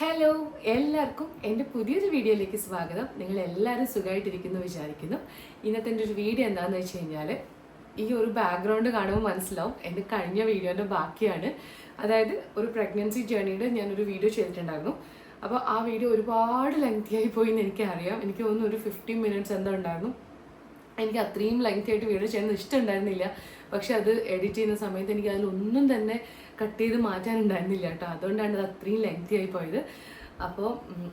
Hello, എല്ലാവർക്കും എൻ്റെ പുതിയൊരു വീഡിയോയിലേക്ക് സ്വാഗതം. നിങ്ങൾ എല്ലാവരും സുഖമായിട്ടിരിക്കുന്നു വിചാരിക്കുന്നു. ഇന്നത്തെ എൻ്റെ ഒരു വീഡിയോ എന്താണെന്ന് വെച്ച് കഴിഞ്ഞാൽ, ഈ ഒരു ബാക്ക്ഗ്രൗണ്ട് കാണുമ്പോൾ മനസ്സിലാവും എൻ്റെ കഴിഞ്ഞ വീഡിയോൻ്റെ ബാക്കിയാണ്. അതായത് ഒരു പ്രഗ്നൻസി ജേർണിയുടെ ഞാനൊരു വീഡിയോ ചെയ്തിട്ടുണ്ടായിരുന്നു. അപ്പോൾ ആ വീഡിയോ ഒരുപാട് ലെങ്തി ആയി പോയി എന്ന് എനിക്കറിയാം. എനിക്ക് തോന്നുന്നു ഒരു 15 മിനിറ്റ്സ് എന്തോ ഉണ്ടായിരുന്നു. എനിക്ക് അത്രയും ലെങ്തി ആയിട്ട് വീഡിയോ ചെയ്യുന്നത് ഇഷ്ടമുണ്ടായിരുന്നില്ല. പക്ഷെ അത് എഡിറ്റ് ചെയ്യുന്ന സമയത്ത് എനിക്ക് അതിലൊന്നും തന്നെ കട്ട് ചെയ്ത് മാറ്റാനുണ്ടായിരുന്നില്ല കേട്ടോ. അതുകൊണ്ടാണ് അത് അത്രയും ലെങ്തി ആയി പോയത്. അപ്പോൾ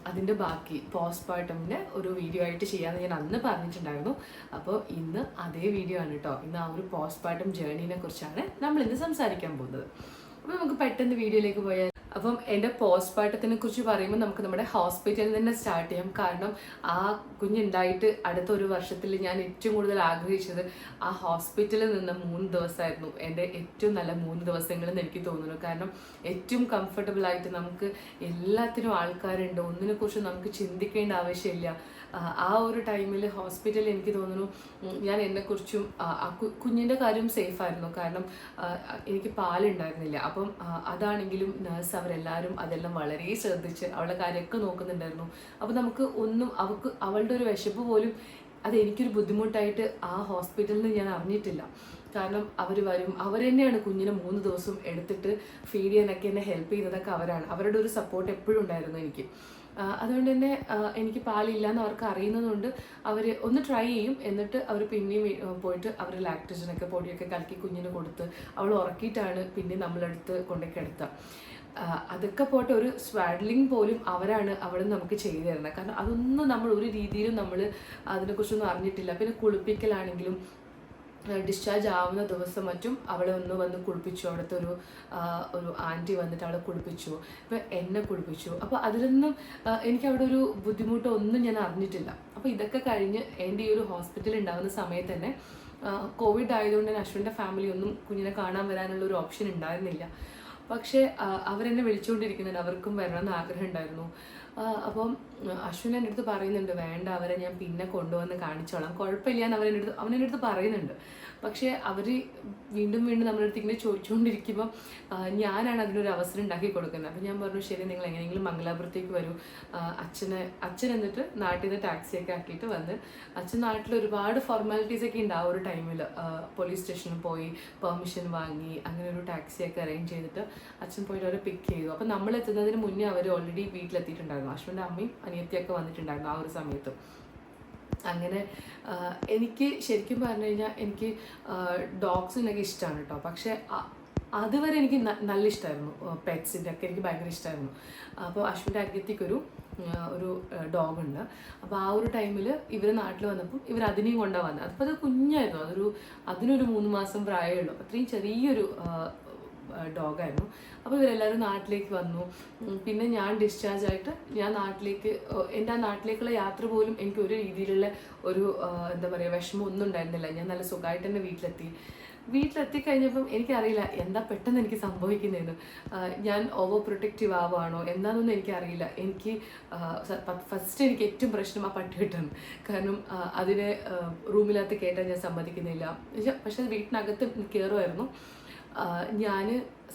അതിൻ്റെ ബാക്കി പോസ്റ്റ്മോർട്ടമിൻ്റെ ഒരു വീഡിയോ ആയിട്ട് ചെയ്യാമെന്ന് ഞാൻ അന്ന് പറഞ്ഞിട്ടുണ്ടായിരുന്നു. അപ്പോൾ ഇന്ന് അതേ വീഡിയോ ആണ് കേട്ടോ. ഇന്ന് ആ ഒരു പോസ്റ്റ്മോർട്ടം ജേർണീനെ കുറിച്ചാണ് നമ്മളിന്ന് സംസാരിക്കാൻ പോകുന്നത്. അപ്പോൾ നമുക്ക് പെട്ടെന്ന് വീഡിയോയിലേക്ക് പോയാൽ, അപ്പം എൻ്റെ പോസ്റ്റ്മോർട്ടത്തിനെ കുറിച്ച് പറയുമ്പോൾ നമുക്ക് നമ്മുടെ ഹോസ്പിറ്റലിൽ തന്നെ സ്റ്റാർട്ട് ചെയ്യാം. കാരണം ആ കുഞ്ഞുണ്ടായിട്ട് അടുത്ത ഒരു വർഷത്തിൽ ഞാൻ ഏറ്റവും കൂടുതൽ ആഗ്രഹിച്ചത് ആ ഹോസ്പിറ്റലിൽ നിന്ന് 3 ദിവസമായിരുന്നു. എൻ്റെ ഏറ്റവും നല്ല 3 ദിവസങ്ങളെന്ന് എനിക്ക് തോന്നുന്നു. കാരണം ഏറ്റവും കംഫർട്ടബിൾ ആയിട്ട് നമുക്ക് എല്ലാത്തിനും ആൾക്കാരുണ്ട്, ഒന്നിനെക്കുറിച്ച് നമുക്ക് ചിന്തിക്കേണ്ട ആവശ്യമില്ല. ആ ഒരു ടൈമിൽ ഹോസ്പിറ്റലിൽ എനിക്ക് തോന്നുന്നു ഞാൻ എന്നെക്കുറിച്ചും കുഞ്ഞിൻ്റെ കാര്യം സേഫായിരുന്നു. കാരണം എനിക്ക് പാലുണ്ടായിരുന്നില്ല. അപ്പം അതാണെങ്കിലും നേഴ്സ് അവരെല്ലാവരും അതെല്ലാം വളരെ ശ്രദ്ധിച്ച് അവളുടെ കാര്യമൊക്കെ നോക്കുന്നുണ്ടായിരുന്നു. അപ്പോൾ നമുക്ക് ഒന്നും അവളുടെ ഒരു വിശപ്പ് പോലും അതെനിക്കൊരു ബുദ്ധിമുട്ടായിട്ട് ആ ഹോസ്പിറ്റലിൽ നിന്ന് ഞാൻ അറിഞ്ഞിട്ടില്ല. കാരണം അവർ വരും, അവർ തന്നെയാണ് കുഞ്ഞിനെ 3 ദിവസം എടുത്തിട്ട് ഫീഡ് ചെയ്യാനൊക്കെ എന്നെ ഹെൽപ്പ് ചെയ്യുന്നതൊക്കെ അവരാണ്. അവരുടെ ഒരു സപ്പോർട്ട് എപ്പോഴും ഉണ്ടായിരുന്നു എനിക്ക്. അതുകൊണ്ട് തന്നെ എനിക്ക് പാലില്ല എന്ന് അവർക്ക് അറിയുന്നതുകൊണ്ട് അവർ ഒന്ന് ട്രൈ ചെയ്യും. എന്നിട്ട് അവർ പിന്നെയും പോയിട്ട് അവർ ലാക്ടോജനൊക്കെ പൊടിയൊക്കെ കലക്കി കുഞ്ഞിന് കൊടുത്ത് അവൾ ഉറക്കിയിട്ടാണ് പിന്നെ നമ്മളെടുത്ത് കൊണ്ടൊക്കെ അതൊക്കെ പോട്ടെ, ഒരു സ്വാഡ്ലിങ് പോലും അവരാണ് അവിടെ നമുക്ക് ചെയ്തു തരുന്നത്. കാരണം അതൊന്നും നമ്മൾ ഒരു രീതിയിലും നമ്മൾ അതിനെക്കുറിച്ചൊന്നും അറിഞ്ഞിട്ടില്ല. പിന്നെ കുളിപ്പിക്കലാണെങ്കിലും ഡിസ്ചാർജ് ആവുന്ന ദിവസം മറ്റും അവളെ ഒന്ന് വന്ന് കുളിപ്പിച്ചു. അവിടുത്തെ ഒരു ആൻറ്റി വന്നിട്ട് അവളെ കുളിപ്പിച്ചു, ഇപ്പം എന്നെ കുളിപ്പിച്ചു. അപ്പോൾ അതിലൊന്നും എനിക്ക് അവിടെ ഒരു ബുദ്ധിമുട്ടോ ഒന്നും ഞാൻ അറിഞ്ഞിട്ടില്ല. അപ്പോൾ ഇതൊക്കെ കഴിഞ്ഞ് എൻ്റെ ഈ ഒരു ഹോസ്പിറ്റലിൽ ഉണ്ടാകുന്ന സമയത്ത് തന്നെ കോവിഡ് ആയതുകൊണ്ട് തന്നെ അശ്വിൻ്റെ ഫാമിലി ഒന്നും കുഞ്ഞിനെ കാണാൻ വരാനുള്ള ഒരു ഓപ്ഷൻ ഉണ്ടായിരുന്നില്ല. പക്ഷേ അവരെന്നെ വിളിച്ചുകൊണ്ടിരിക്കുന്നുണ്ട്, അവർക്കും വരണമെന്ന് ആഗ്രഹം ഉണ്ടായിരുന്നു. അപ്പം അശ്വിൻ എൻ്റെ അടുത്ത് പറയുന്നുണ്ട്, വേണ്ട അവരെ ഞാൻ പിന്നെ കൊണ്ടുവന്ന് കാണിച്ചോളാം, കുഴപ്പമില്ല എന്ന് അവനെൻ്റെ അടുത്ത് പറയുന്നുണ്ട്. പക്ഷേ അവർ വീണ്ടും നമ്മുടെ അടുത്ത് ഇങ്ങനെ ചോദിച്ചുകൊണ്ടിരിക്കുമ്പോൾ ഞാനാണ് അതിനൊരു അവസരം ഉണ്ടാക്കി കൊടുക്കുന്നത്. അപ്പം ഞാൻ പറഞ്ഞു, ശരി നിങ്ങൾ എങ്ങനെയെങ്കിലും മംഗലാപുരത്തേക്ക് വരൂ. അച്ഛൻ എന്നിട്ട് നാട്ടിൽ നിന്ന് ടാക്സിയൊക്കെ ആക്കിയിട്ട് വന്ന്, അച്ഛൻ നാട്ടിൽ ഒരുപാട് ഫോർമാലിറ്റീസൊക്കെ ഉണ്ട് ആ ഒരു ടൈമിൽ. പോലീസ് സ്റ്റേഷനിൽ പോയി പെർമിഷൻ വാങ്ങി അങ്ങനെ ഒരു ടാക്സിയൊക്കെ അറേഞ്ച് ചെയ്തിട്ട് അച്ഛൻ പോയിട്ട് അവരെ പിക്ക് ചെയ്തു. അപ്പം നമ്മൾ എത്തുന്നതിന് മുന്നേ അവർ ഓൾറെഡി വീട്ടിലെത്തിയിട്ടുണ്ടായിരുന്നു. അശ്വിൻ്റെ അമ്മയും അനിയത്തിയൊക്കെ വന്നിട്ടുണ്ടായിരുന്നു ആ ഒരു സമയത്ത്. അങ്ങനെ എനിക്ക് ശരിക്കും പറഞ്ഞു കഴിഞ്ഞാൽ എനിക്ക് ഡോഗ്സിനൊക്കെ ഇഷ്ടമാണ് കേട്ടോ. പക്ഷേ അതുവരെ എനിക്ക് നല്ല ഇഷ്ടമായിരുന്നു. പെറ്റ്സിൻ്റെ ഒക്കെ എനിക്ക് ഭയങ്കര ഇഷ്ടമായിരുന്നു. അപ്പോൾ അശ്വിൻ്റെ അനിയത്തിക്കൊരു ഡോഗുണ്ട്. അപ്പോൾ ആ ഒരു ടൈമിൽ ഇവർ നാട്ടിൽ വന്നപ്പോൾ ഇവർ അതിനെയും കൊണ്ടാണ് വന്നത്. അപ്പോൾ അത് കുഞ്ഞായിരുന്നു, അതിനൊരു 3 മാസം പ്രായമേ ഉള്ളൂ. അത്രയും ചെറിയൊരു ഡോഗായിരുന്നു. അപ്പോൾ ഇവരെല്ലാവരും നാട്ടിലേക്ക് വന്നു. പിന്നെ ഞാൻ ഡിസ്ചാർജ് ആയിട്ട് എൻ്റെ ആ നാട്ടിലേക്കുള്ള യാത്ര പോലും എനിക്ക് ഒരു രീതിയിലുള്ള ഒരു എന്താ പറയുക വിഷമം ഒന്നും ഉണ്ടായിരുന്നില്ല. ഞാൻ നല്ല സുഖമായിട്ട് തന്നെ വീട്ടിലെത്തി കഴിഞ്ഞപ്പം എനിക്കറിയില്ല എന്താ പെട്ടെന്ന് എനിക്ക് സംഭവിക്കുന്നതെന്ന്. ഞാൻ ഓവർ പ്രൊട്ടക്റ്റീവ് ആവുകയാണോ എന്താണെന്നൊന്നും എനിക്കറിയില്ല. എനിക്ക് ഫസ്റ്റ് എനിക്ക് ഏറ്റവും പ്രശ്നം ആ പട്ടി കിട്ടുന്നു. കാരണം അതിനെ റൂമിനകത്ത് കയറ്റാൻ ഞാൻ സമ്മതിക്കുന്നില്ല. പക്ഷെ അത് വീട്ടിനകത്ത് കയറുമായിരുന്നു. ഞാൻ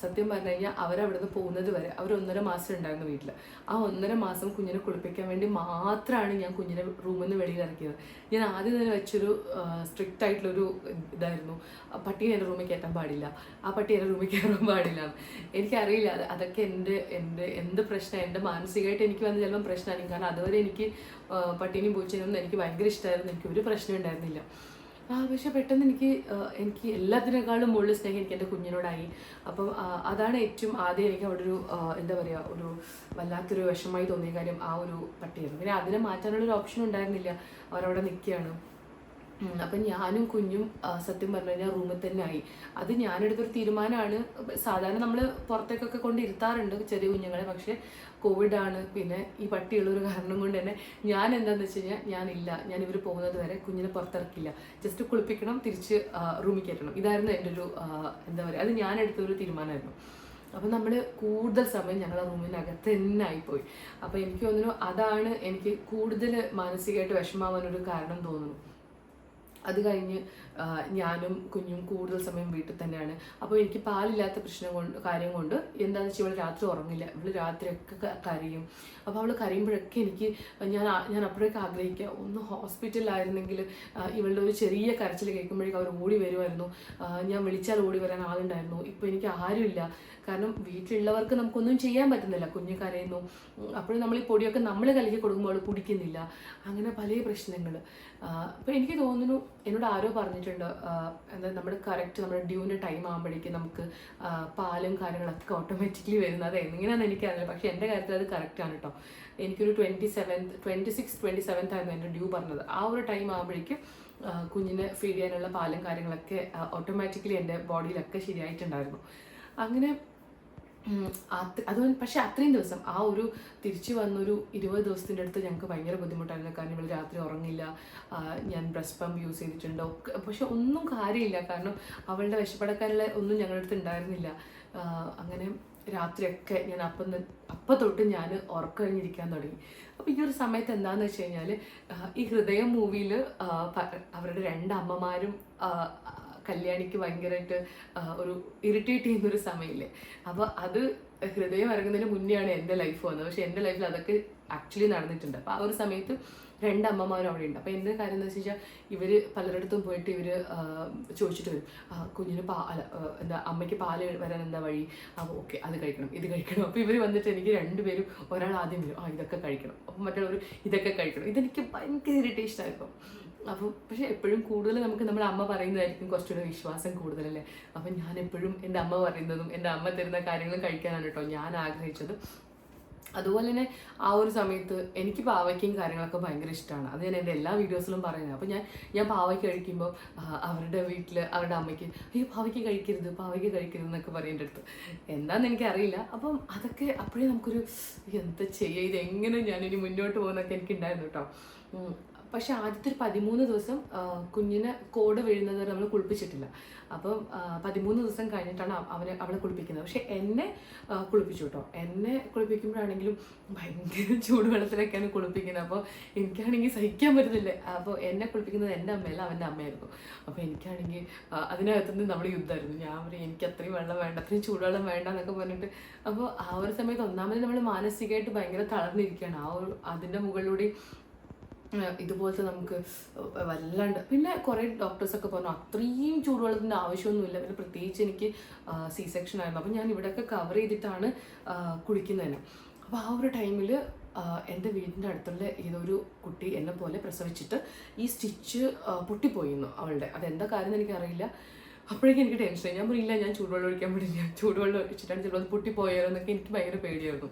സത്യം പറഞ്ഞു കഴിഞ്ഞാൽ അവരവിടുന്ന് പോകുന്നത് വരെ അവർ 1.5 മാസം ഉണ്ടായിരുന്നു വീട്ടിൽ. ആ 1.5 മാസം കുഞ്ഞിനെ കുളിപ്പിക്കാൻ വേണ്ടി മാത്രമാണ് ഞാൻ കുഞ്ഞിനെ റൂമിൽ നിന്ന് വെളിയിൽ ഇറക്കിയത്. ഞാൻ ആദ്യം തന്നെ വെച്ചൊരു സ്ട്രിക്റ്റ് ആയിട്ടുള്ളൊരു ഇതായിരുന്നു, പട്ടീനെ എൻ്റെ റൂമിൽ കയറ്റാൻ പാടില്ല, ആ പട്ടി എൻ്റെ റൂമിൽ കയറാൻ പാടില്ല. എനിക്കറിയില്ല അതൊക്കെ എന്ത് പ്രശ്നം എൻ്റെ മാനസികമായിട്ട് എനിക്ക് വന്ന ചിലപ്പം പ്രശ്നമായിരിക്കും. കാരണം അതുവരെ എനിക്ക് പട്ടീനെയും പൂച്ചേനൊന്നും എനിക്ക് ഭയങ്കര ഇഷ്ടമായിരുന്നു, എനിക്ക് ഒരു പ്രശ്നം ഉണ്ടായിരുന്നില്ല. പക്ഷെ പെട്ടെന്ന് എനിക്ക് എല്ലാത്തിനേക്കാളും മുകളിൽ സ്നേഹം എനിക്ക് എൻ്റെ കുഞ്ഞിനോടായി. അപ്പം അതാണ് ഏറ്റവും ആദ്യം എനിക്ക് അവിടെ ഒരു എന്താ പറയുക ഒരു വല്ലാത്തൊരു വിഷമമായി തോന്നിയ കാര്യം ആ ഒരു പട്ടിയായിരുന്നു. പിന്നെ അതിനെ മാറ്റാനുള്ളൊരു ഓപ്ഷൻ ഉണ്ടായിരുന്നില്ല, അവരവിടെ നിൽക്കുകയാണ്. അപ്പം ഞാനും കുഞ്ഞും സത്യം പറഞ്ഞു കഴിഞ്ഞാൽ റൂമിൽ തന്നെ ആയി. അത് ഞാനെടുത്തൊരു തീരുമാനമാണ്. സാധാരണ നമ്മൾ പുറത്തേക്കൊക്കെ കൊണ്ടിരുത്താറുണ്ട് ചെറിയ കുഞ്ഞുങ്ങളെ, പക്ഷേ കോവിഡാണ്, പിന്നെ ഈ പട്ടിയുള്ളൊരു കാരണം കൊണ്ട് തന്നെ ഞാൻ എന്താണെന്ന് വെച്ച് കഴിഞ്ഞാൽ ഞാൻ ഇവർ പോകുന്നത് വരെ കുഞ്ഞിനെ പുറത്തിറക്കില്ല, ജസ്റ്റ് കുളിപ്പിക്കണം, തിരിച്ച് റൂമിൽ കയറ്റണം. ഇതായിരുന്നു എൻ്റെ ഒരു എന്താ പറയുക, അത് ഞാൻ എടുത്തൊരു തീരുമാനമായിരുന്നു. അപ്പോൾ നമ്മൾ കൂടുതൽ സമയം ഞങ്ങളുടെ റൂമിനകത്ത് തന്നെ ആയിപ്പോയി. അപ്പോൾ എനിക്ക് തോന്നുന്നു അതാണ് എനിക്ക് കൂടുതൽ മാനസികമായിട്ട് വിഷമാവാനൊരു കാരണം തോന്നുന്നു. അത് കഴിഞ്ഞ് ഞാനും കുഞ്ഞും കൂടുതൽ സമയം വീട്ടിൽ തന്നെയാണ്. അപ്പോൾ എനിക്ക് പാലില്ലാത്ത കാര്യം കൊണ്ട് എന്താണെന്ന് വെച്ചാൽ ഇവൾ രാത്രി ഉറങ്ങില്ല, ഇവൾ രാത്രിയൊക്കെ കരയും. അപ്പോൾ അവൾ കരയുമ്പോഴൊക്കെ എനിക്ക് ഞാൻ അപ്പോഴൊക്കെ ആഗ്രഹിക്കുക ഒന്ന് ഹോസ്പിറ്റലിലായിരുന്നെങ്കിൽ ഇവളുടെ ഒരു ചെറിയ കരച്ചിൽ കേൾക്കുമ്പോഴേക്കും അവർ ഓടി വരുമായിരുന്നു, ഞാൻ വിളിച്ചാൽ ഓടി വരാൻ ആളുണ്ടായിരുന്നു. ഇപ്പോൾ എനിക്ക് ആരുമില്ല. കാരണം വീട്ടിലുള്ളവർക്ക് നമുക്കൊന്നും ചെയ്യാൻ പറ്റുന്നില്ല, കുഞ്ഞ് കരയുന്നു. അപ്പോഴും നമ്മൾ ഈ പൊടിയൊക്കെ നമ്മൾ കലക്കി കൊടുക്കുമ്പോൾ അവൾ കുടിക്കുന്നില്ല. അങ്ങനെ പല പ്രശ്നങ്ങൾ. അപ്പോൾ എനിക്ക് തോന്നുന്നു, എന്നോട് ആരോ പറഞ്ഞിട്ടുണ്ട്, എന്താ നമ്മുടെ നമ്മുടെ ഡ്യൂവിൻ്റെ ടൈം ആകുമ്പോഴേക്കും നമുക്ക് പാലും കാര്യങ്ങളൊക്കെ ഓട്ടോമാറ്റിക്കലി വരുന്നത്. അത് എങ്ങനെയാണെന്ന് എനിക്കറിയില്ല, പക്ഷേ എൻ്റെ കാര്യത്തിൽ അത് കറക്റ്റാണ് കേട്ടോ. എനിക്കൊരു 26-27 ആയിരുന്നു എൻ്റെ ഡ്യൂ പറഞ്ഞത്. ആ ഒരു ടൈം ആകുമ്പോഴേക്കും കുഞ്ഞിനെ ഫീഡ് ചെയ്യാനുള്ള പാലും കാര്യങ്ങളൊക്കെ ഓട്ടോമാറ്റിക്കലി എൻ്റെ ബോഡിയിലൊക്കെ ശരിയായിട്ടുണ്ടായിരുന്നു. അങ്ങനെ പക്ഷെ അത്രയും ദിവസം ആ ഒരു തിരിച്ചു വന്നൊരു 20 ദിവസത്തിൻ്റെ അടുത്ത് ഞങ്ങൾക്ക് ഭയങ്കര ബുദ്ധിമുട്ടായിരുന്നു. കാരണം ഇവൾ രാത്രി ഉറങ്ങില്ല, ഞാൻ ബ്രസ്റ്റ് പമ്പ് യൂസ് ചെയ്തിട്ടുണ്ട്, പക്ഷെ ഒന്നും കാര്യമില്ല. കാരണം അവളുടെ വിശപ്പടക്കാനുള്ള ഒന്നും ഞങ്ങളുടെ അടുത്ത് ഉണ്ടായിരുന്നില്ല. അങ്ങനെ രാത്രിയൊക്കെ ഞാൻ അപ്പം തൊട്ട് ഞാൻ ഉറക്കം കഴിഞ്ഞിരിക്കാൻ തുടങ്ങി. അപ്പോൾ ഈ ഒരു സമയത്ത് എന്താണെന്ന് വെച്ച് കഴിഞ്ഞാൽ, ഈ ഹൃദയം മൂവിയിൽ അവരുടെ 2 അമ്മമാരും കല്യാണിക്ക് ഭയങ്കരമായിട്ട് ഒരു ഇറിറ്റേറ്റ് ചെയ്യുന്നൊരു സമയമില്ലേ. അപ്പോൾ അത് ഹൃദയം ഇറങ്ങുന്നതിന് മുന്നെയാണ് എൻ്റെ ലൈഫ് വന്നത്. പക്ഷേ എൻ്റെ ലൈഫിൽ അതൊക്കെ ആക്ച്വലി നടന്നിട്ടുണ്ട്. അപ്പോൾ ആ ഒരു സമയത്ത് 2 അമ്മമാരും അവിടെ ഉണ്ട്. അപ്പോൾ എൻ്റെ കാര്യം എന്താ വെച്ച് കഴിഞ്ഞാൽ, ഇവർ പലരിടത്തും പോയിട്ട് ഇവർ ചോദിച്ചിട്ട് വരും, കുഞ്ഞിന് എന്താ അമ്മയ്ക്ക് പാല് വരാൻ എന്താ വഴി, അപ്പോൾ ഓക്കെ അത് കഴിക്കണം ഇത് കഴിക്കണം. അപ്പോൾ ഇവർ വന്നിട്ട് എനിക്ക് 2 പേരും, ഒരാൾ ആദ്യം വരും ഇതൊക്കെ കഴിക്കണം, അപ്പോൾ മറ്റുള്ളവർ ഇതൊക്കെ കഴിക്കണം. ഇതെനിക്ക് ഭയങ്കര ഇറിറ്റേഷൻ ആയിരുന്നു. അപ്പോൾ പക്ഷേ എപ്പോഴും കൂടുതൽ നമുക്ക് നമ്മുടെ അമ്മ പറയുന്നതായിരിക്കും കുറച്ചുകൂടെ വിശ്വാസം കൂടുതലല്ലേ. അപ്പം ഞാൻ എപ്പോഴും എൻ്റെ അമ്മ പറയുന്നതും എൻ്റെ അമ്മ തരുന്ന കാര്യങ്ങളും കഴിക്കാനാണ് കേട്ടോ ഞാൻ ആഗ്രഹിച്ചത്. അതുപോലെ തന്നെ ആ ഒരു സമയത്ത് എനിക്ക് പാവയ്ക്കും കാര്യങ്ങളൊക്കെ ഭയങ്കര ഇഷ്ടമാണ്. അത് ഞാൻ എൻ്റെ എല്ലാ വീഡിയോസിലും പറയുന്നത്. അപ്പോൾ ഞാൻ പാവയ്ക്ക് കഴിക്കുമ്പോൾ അവരുടെ വീട്ടിൽ അവരുടെ അമ്മയ്ക്ക് പാവയ്ക്ക് കഴിക്കരുത് എന്നൊക്കെ പറയും എൻ്റെ അടുത്ത്. എന്താണെന്ന് എനിക്കറിയില്ല. അപ്പം അതൊക്കെ അപ്പോഴേ നമുക്കൊരു എന്താ ചെയ്യുക, ഇതെങ്ങനെ ഞാനിനി മുന്നോട്ട് പോകുന്നൊക്കെ എനിക്കുണ്ടായിരുന്നു കേട്ടോ. പക്ഷെ ആദ്യത്തെ ഒരു 13 ദിവസം കുഞ്ഞിനെ കോട് വീഴുന്നത് വരെ നമ്മൾ കുളിപ്പിച്ചിട്ടില്ല. അപ്പം 13 ദിവസം കഴിഞ്ഞിട്ടാണ് അവളെ കുളിപ്പിക്കുന്നത്. പക്ഷെ എന്നെ കുളിപ്പിച്ചു കേട്ടോ. എന്നെ കുളിപ്പിക്കുമ്പോഴാണെങ്കിലും ഭയങ്കര ചൂടുവെള്ളത്തിലൊക്കെയാണ് കുളിപ്പിക്കുന്നത്. അപ്പോൾ എനിക്കാണെങ്കിൽ സഹിക്കാൻ പറ്റുന്നില്ല. അപ്പോൾ എന്നെ കുളിപ്പിക്കുന്നത് എൻ്റെ അമ്മയല്ല, അവൻ്റെ അമ്മയായിരുന്നു. അപ്പോൾ എനിക്കാണെങ്കിൽ അതിനകത്തുനിന്ന് നമ്മൾ യുദ്ധമായിരുന്നു. ഞാൻ പറയും എനിക്ക് അത്രയും വെള്ളം വേണ്ട, അത്രയും ചൂടുവെള്ളം വേണ്ട എന്നൊക്കെ പറഞ്ഞിട്ട്. അപ്പോൾ ആ ഒരു സമയത്ത് ഒന്നാമത് നമ്മൾ മാനസികമായിട്ട് ഭയങ്കര തളർന്നിരിക്കുകയാണ്. അതിൻ്റെ മുകളിലൂടെ ഇതുപോലത്തെ നമുക്ക് വല്ലാണ്ട്. പിന്നെ കുറേ ഡോക്ടേഴ്സൊക്കെ പറഞ്ഞു അത്രയും ചൂടുവെള്ളത്തിൻ്റെ ആവശ്യമൊന്നുമില്ല. പിന്നെ പ്രത്യേകിച്ച് എനിക്ക് C-സെക്ഷൻ ആയിരുന്നു. അപ്പോൾ ഞാൻ ഇവിടെയൊക്കെ കവർ ചെയ്തിട്ടാണ് കുളിക്കുന്നതിന്. അപ്പോൾ ആ ഒരു ടൈമിൽ എൻ്റെ വീടിൻ്റെ അടുത്തുള്ള ഏതൊരു കുട്ടി എന്നെ പോലെ പ്രസവിച്ചിട്ട് ഈ സ്റ്റിച്ച് പൊട്ടിപ്പോയിരുന്നു അവളുടെ. അതെന്താ കാര്യം എന്ന് എനിക്കറിയില്ല. അപ്പോഴേക്കും എനിക്ക് ടെൻഷനായി. ഞാൻ പറയില്ല, ഞാൻ ചൂടുവെള്ളം ഒഴിക്കാൻ പറ്റില്ല, ചൂടുവെള്ളം ഒഴിച്ചിട്ടാണ് ചിലപ്പോൾ അത് പൊട്ടിപ്പോയാലോ എന്നൊക്കെ എനിക്ക് ഭയങ്കര പേടിയായിരുന്നു.